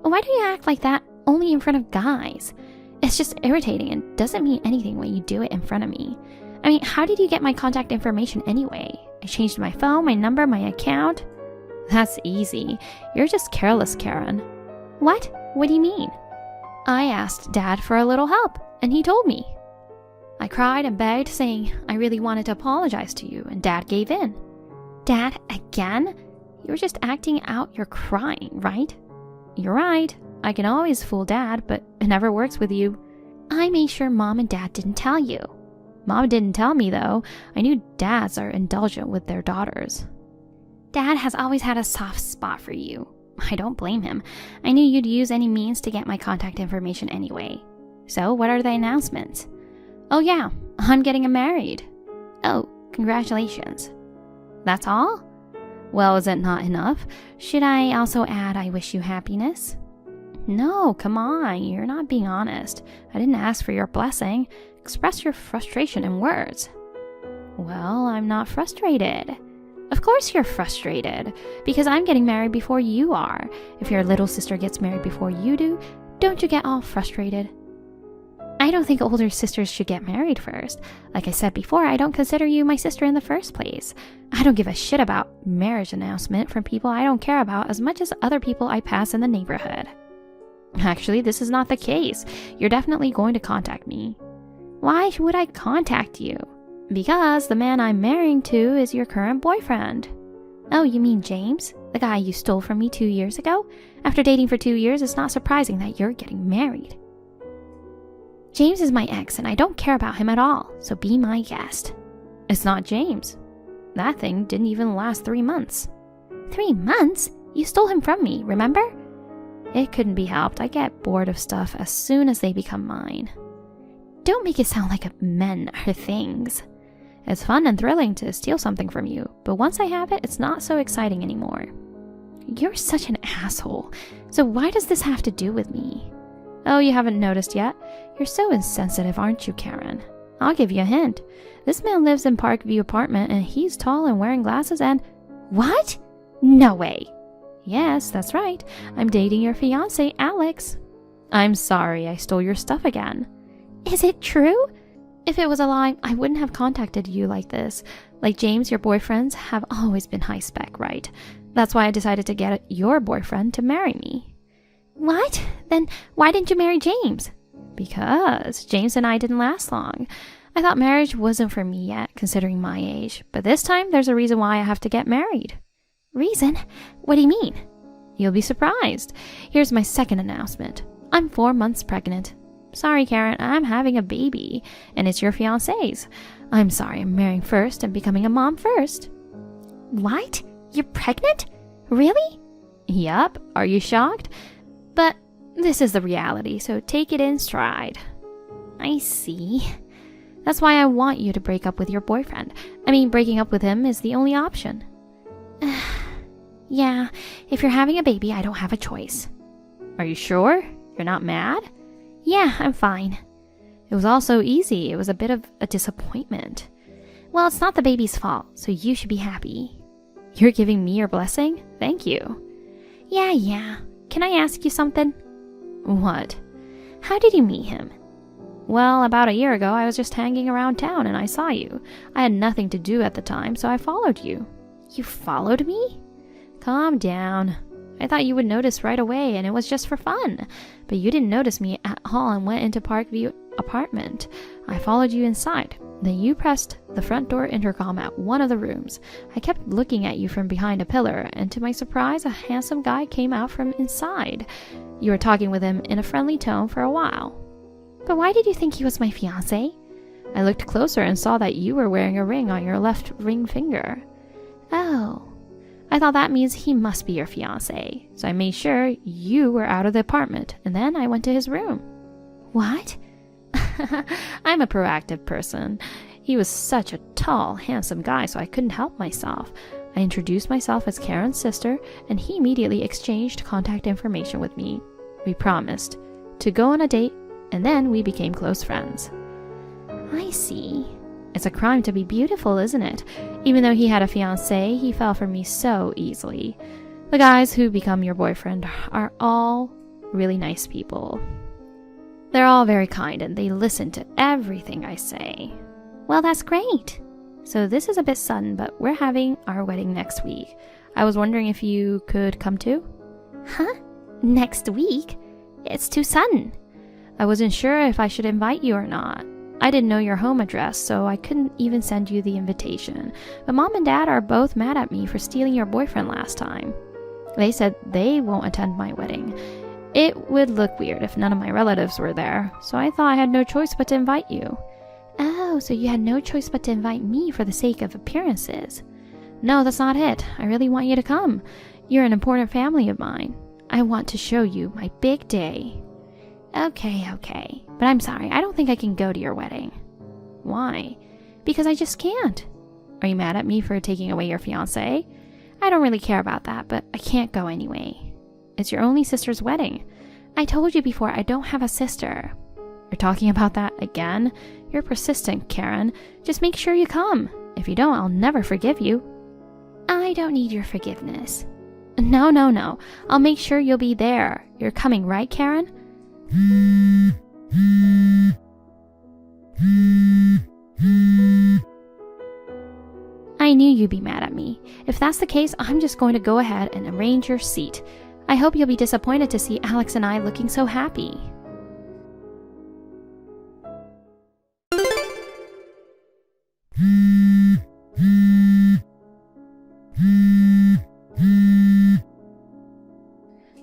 Why do you act like that only in front of guys? It's just irritating and doesn't mean anything when you do it in front of me. I mean, how did you get my contact information anyway? I changed my phone, my number, my account. That's easy. You're just careless, Karen. What? What do you mean? I asked Dad for a little help, and he told me. I cried and begged, saying I really wanted to apologize to you, and Dad gave in. Dad, again? You were just acting out your crying, right? You're right. I can always fool Dad, but it never works with you. I made sure Mom and Dad didn't tell you. Mom didn't tell me, though. I knew dads are indulgent with their daughters. Dad has always had a soft spot for you. I don't blame him. I knew you'd use any means to get my contact information anyway. So, what are the announcements? Oh yeah, I'm getting married. Oh, congratulations. That's all? Well, is it not enough? Should I also add I wish you happiness? No, come on, you're not being honest. I didn't ask for your blessing. Express your frustration in words. Well, I'm not frustrated. Of course you're frustrated, because I'm getting married before you are. If your little sister gets married before you do, Don't you get all frustrated? I don't think older sisters should get married first. Like I said before, I don't consider you my sister in the first place. I don't give a shit about marriage announcement from people I don't care about as much as other people I pass in the neighborhood. Actually, this is not the case. You're definitely going to contact me. Why would I contact you? Because the man I'm marrying to is your current boyfriend. Oh, you mean James? The guy you stole from me 2 years ago? After dating for 2 years, it's not surprising that you're getting married. James is my ex and I don't care about him at all, so be my guest. It's not James. That thing didn't even last 3 months. 3 months? You stole him from me, remember? It couldn't be helped. I get bored of stuff as soon as they become mine. Don't make it sound like men are things. It's fun and thrilling to steal something from you, but once I have it, it's not so exciting anymore. You're such an asshole. So why does this have to do with me? Oh, you haven't noticed yet? You're so insensitive, aren't you, Karen? I'll give you a hint. This man lives in Parkview apartment and he's tall and wearing glasses and... What? No way. Yes, that's right. I'm dating your fiancé, Alex. I'm sorry I stole your stuff again. Is it true? If it was a lie, I wouldn't have contacted you like this. Like James, your boyfriends have always been high spec, right? That's why I decided to get your boyfriend to marry me. What? Then why didn't you marry James? Because James and I didn't last long. I thought marriage wasn't for me yet, considering my age. But this time, there's a reason why I have to get married. Reason? What do you mean? You'll be surprised. Here's my second announcement. I'm 4 months pregnant. Sorry, Karen, I'm having a baby, and it's your fiancé's. I'm sorry, I'm marrying first and becoming a mom first. What? You're pregnant? Really? Yup. Are you shocked? But this is the reality, so take it in stride. I see. That's why I want you to break up with your boyfriend. I mean, breaking up with him is the only option. Yeah, if you're having a baby, I don't have a choice. Are you sure? You're not mad? Yeah, I'm fine. It was all so easy. It was a bit of a disappointment. Well, it's not the baby's fault, so you should be happy. You're giving me your blessing? Thank you. Yeah. Can I ask you something? What? How did you meet him? Well, about a year ago, I was just hanging around town and I saw you. I had nothing to do at the time, so I followed you. You followed me? Calm down. I thought you would notice right away and it was just for fun. But you didn't notice me at all and went into Parkview apartment. I followed you inside. Then you pressed the front door intercom at one of the rooms. I kept looking at you from behind a pillar, and to my surprise, a handsome guy came out from inside. You were talking with him in a friendly tone for a while. But why did you think he was my fiancé? I looked closer and saw that you were wearing a ring on your left ring finger. Oh. I thought that means he must be your fiancé, so I made sure you were out of the apartment, and then I went to his room. What? I'm a proactive person. He was such a tall, handsome guy, so I couldn't help myself. I introduced myself as Karen's sister, and he immediately exchanged contact information with me. We promised to go on a date, and then we became close friends. I see. It's a crime to be beautiful, isn't it? Even though he had a fiancé, he fell for me so easily. The guys who become your boyfriend are all really nice people. They're all very kind and they listen to everything I say. Well, that's great. So this is a bit sudden, but we're having our wedding next week. I was wondering if you could come too? Huh? Next week? It's too sudden. I wasn't sure if I should invite you or not. I didn't know your home address, so I couldn't even send you the invitation. But Mom and Dad are both mad at me for stealing your boyfriend last time. They said they won't attend my wedding. It would look weird if none of my relatives were there, so I thought I had no choice but to invite you. Oh, so you had no choice but to invite me for the sake of appearances. No, that's not it. I really want you to come. You're an important family of mine. I want to show you my big day. Okay. But I'm sorry, I don't think I can go to your wedding. Why? Because I just can't. Are you mad at me for taking away your fiancé? I don't really care about that, but I can't go anyway. It's your only sister's wedding. I told you before I don't have a sister. You're talking about that again? You're persistent, Karen. Just make sure you come. If you don't, I'll never forgive you. I don't need your forgiveness. No. I'll make sure you'll be there. You're coming, right, Karen? I knew you'd be mad at me. If that's the case, I'm just going to go ahead and arrange your seat. I hope you'll be disappointed to see Alex and I looking so happy.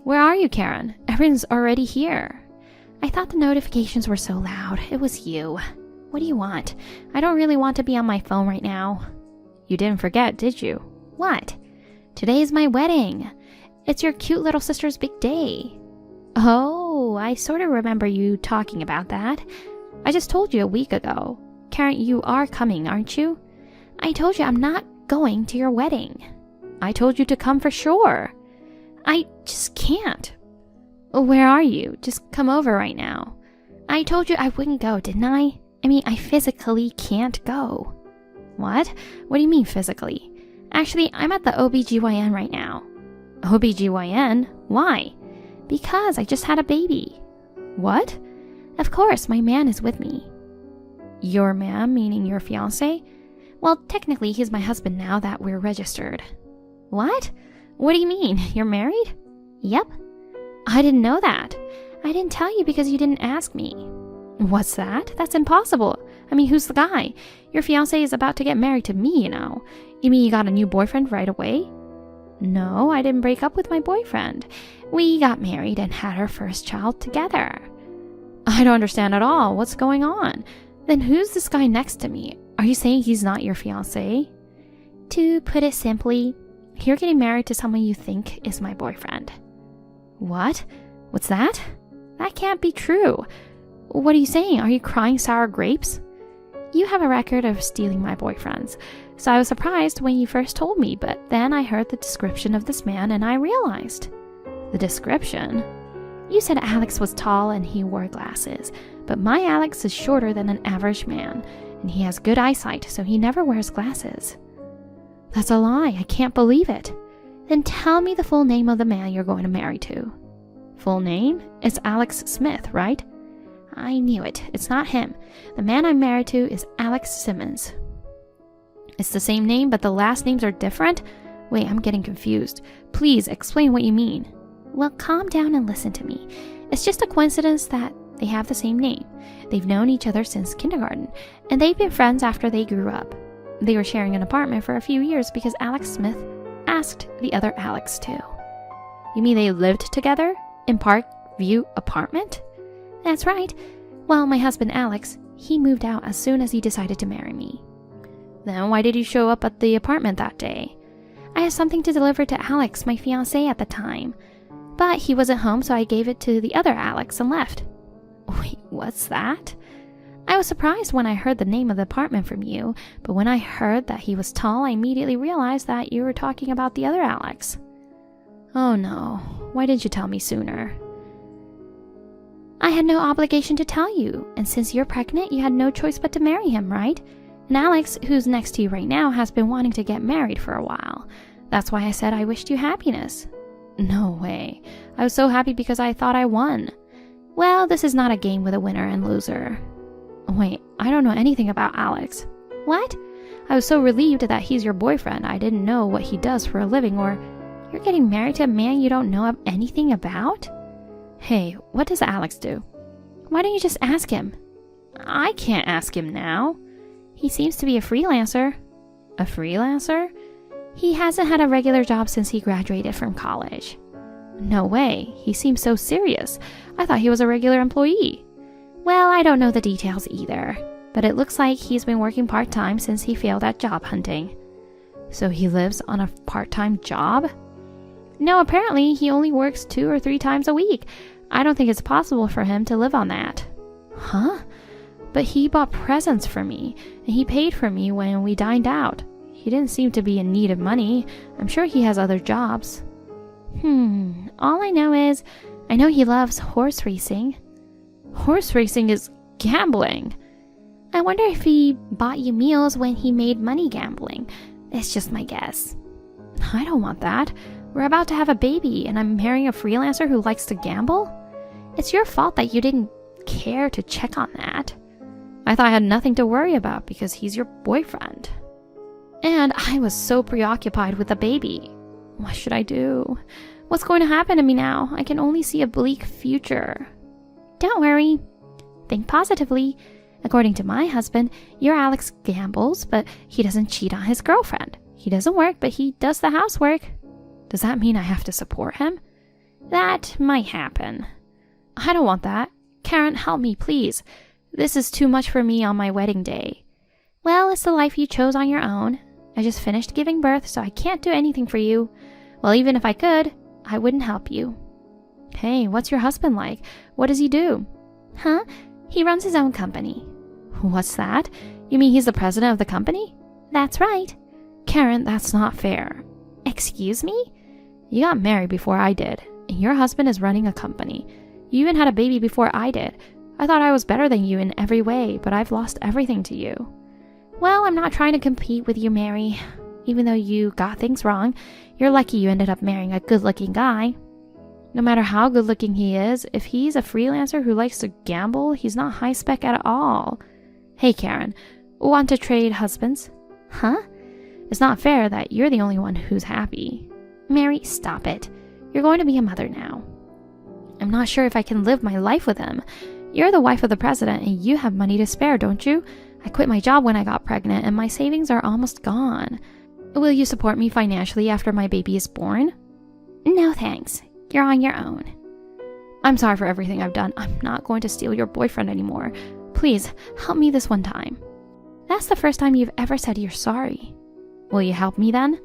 Where are you, Karen? Everyone's already here. I thought the notifications were so loud. It was you. What do you want? I don't really want to be on my phone right now. You didn't forget, did you? What? Today is my wedding. It's your cute little sister's big day. Oh, I sort of remember you talking about that. I just told you a week ago. Karen, you are coming, aren't you? I told you I'm not going to your wedding. I told you to come for sure. I just can't. Where are you? Just come over right now. I told you I wouldn't go, didn't I? I mean, I physically can't go. What? What do you mean physically? Actually, I'm at the OBGYN right now. OBGYN? Why? Because I just had a baby. What? Of course, my man is with me. Your man, meaning your fiancé? Well, technically, he's my husband now that we're registered. What? What do you mean? You're married? Yep. I didn't know that. I didn't tell you because you didn't ask me. What's that? That's impossible. I mean, who's the guy? Your fiancé is about to get married to me, you know. You mean you got a new boyfriend right away? No, I didn't break up with my boyfriend. We got married and had our first child together. I don't understand at all. What's going on? Then who's this guy next to me? Are you saying he's not your fiancé? To put it simply, you're getting married to someone you think is my boyfriend. What? What's that? That can't be true. What are you saying? Are you crying sour grapes? You have a record of stealing my boyfriends, so I was surprised when you first told me, but then I heard the description of this man and I realized. The description? You said Alex was tall and he wore glasses, but my Alex is shorter than an average man, and he has good eyesight, so he never wears glasses. That's a lie. I can't believe it. Then tell me the full name of the man you're going to marry to. Full name? It's Alex Smith, right? I knew it. It's not him. The man I'm married to is Alex Simmons. It's the same name, but the last names are different? Wait, I'm getting confused. Please explain what you mean. Well, calm down and listen to me. It's just a coincidence that they have the same name. They've known each other since kindergarten, and they've been friends after they grew up. They were sharing an apartment for a few years because Alex Smith asked the other Alex to. You mean they lived together in Park View apartment? That's right. Well, my husband Alex, he moved out as soon as he decided to marry me. Then why did you show up at the apartment that day? I had something to deliver to Alex, my fiancé at the time. But he wasn't home, so I gave it to the other Alex and left. Wait, what's that? I was surprised when I heard the name of the apartment from you, but when I heard that he was tall, I immediately realized that you were talking about the other Alex. Oh no, why didn't you tell me sooner? I had no obligation to tell you, and since you're pregnant, you had no choice but to marry him, right? And Alex, who's next to you right now, has been wanting to get married for a while. That's why I said I wished you happiness. No way. I was so happy because I thought I won. Well, this is not a game with a winner and loser. Wait, I don't know anything about Alex. What? I was so relieved that he's your boyfriend. I didn't know what he does for a living, or you're getting married to a man you don't know anything about? Hey, what does Alex do? Why don't you just ask him? I can't ask him now. He seems to be a freelancer. A freelancer? He hasn't had a regular job since he graduated from college. No way. He seems so serious. I thought he was a regular employee. Well, I don't know the details either, but it looks like he's been working part-time since he failed at job hunting. So he lives on a part-time job? No, apparently he only works 2 or 3 times a week. I don't think it's possible for him to live on that. Huh? But he bought presents for me, and he paid for me when we dined out. He didn't seem to be in need of money. I'm sure he has other jobs. All I know is, I know he loves horse racing. Horse racing is gambling. I wonder if he bought you meals when he made money gambling. It's just my guess. I don't want that. We're about to have a baby, and I'm marrying a freelancer who likes to gamble? It's your fault that you didn't care to check on that. I thought I had nothing to worry about because he's your boyfriend. And I was so preoccupied with the baby. What should I do? What's going to happen to me now? I can only see a bleak future. Don't worry. Think positively. According to my husband, your Alex gambles, but he doesn't cheat on his girlfriend. He doesn't work, but he does the housework. Does that mean I have to support him? That might happen. I don't want that. Karen, help me, please. This is too much for me on my wedding day. Well, it's the life you chose on your own. I just finished giving birth, so I can't do anything for you. Well, even if I could, I wouldn't help you. Hey, what's your husband like? What does he do? Huh? He runs his own company. What's that? You mean he's the president of the company? That's right. Karen, that's not fair. Excuse me? You got married before I did, and your husband is running a company. You even had a baby before I did. I thought I was better than you in every way, but I've lost everything to you. Well, I'm not trying to compete with you, Mary. Even though you got things wrong, you're lucky you ended up marrying a good-looking guy. No matter how good-looking he is, if he's a freelancer who likes to gamble, he's not high-spec at all. Hey, Karen, want to trade husbands? Huh? It's not fair that you're the only one who's happy. Mary, stop it. You're going to be a mother now. I'm not sure if I can live my life with him. You're the wife of the president and you have money to spare, don't you? I quit my job when I got pregnant and my savings are almost gone. Will you support me financially after my baby is born? No thanks. You're on your own. I'm sorry for everything I've done. I'm not going to steal your boyfriend anymore. Please, help me this one time. That's the first time you've ever said you're sorry. Will you help me then?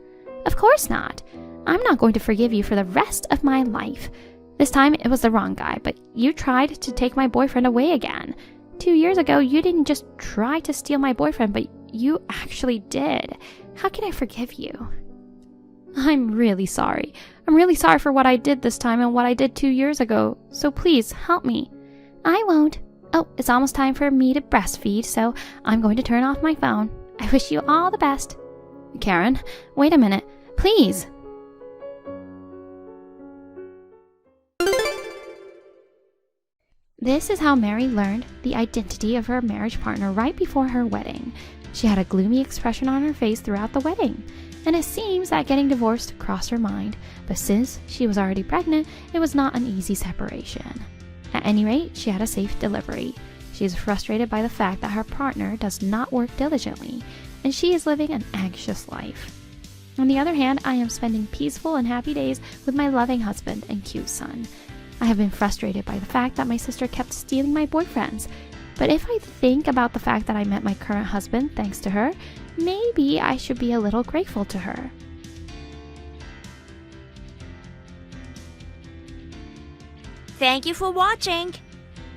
Of course not. I'm not going to forgive you for the rest of my life. This time it was the wrong guy, but you tried to take my boyfriend away again. 2 years ago, you didn't just try to steal my boyfriend, but you actually did. How can I forgive you? I'm really sorry. I'm really sorry for what I did this time and what I did 2 years ago. So please, help me. I won't. Oh, it's almost time for me to breastfeed, so I'm going to turn off my phone. I wish you all the best. Karen, wait a minute. Please. This is how Mary learned the identity of her marriage partner right before her wedding. She had a gloomy expression on her face throughout the wedding, and it seems that getting divorced crossed her mind, but since she was already pregnant, it was not an easy separation. At any rate, she had a safe delivery. She is frustrated by the fact that her partner does not work diligently, and she is living an anxious life. On the other hand, I am spending peaceful and happy days with my loving husband and cute son. I have been frustrated by the fact that my sister kept stealing my boyfriends, but if I think about the fact that I met my current husband thanks to her, maybe I should be a little grateful to her. Thank you for watching.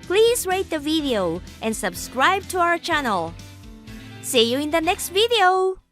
Please rate the video and subscribe to our channel. See you in the next video.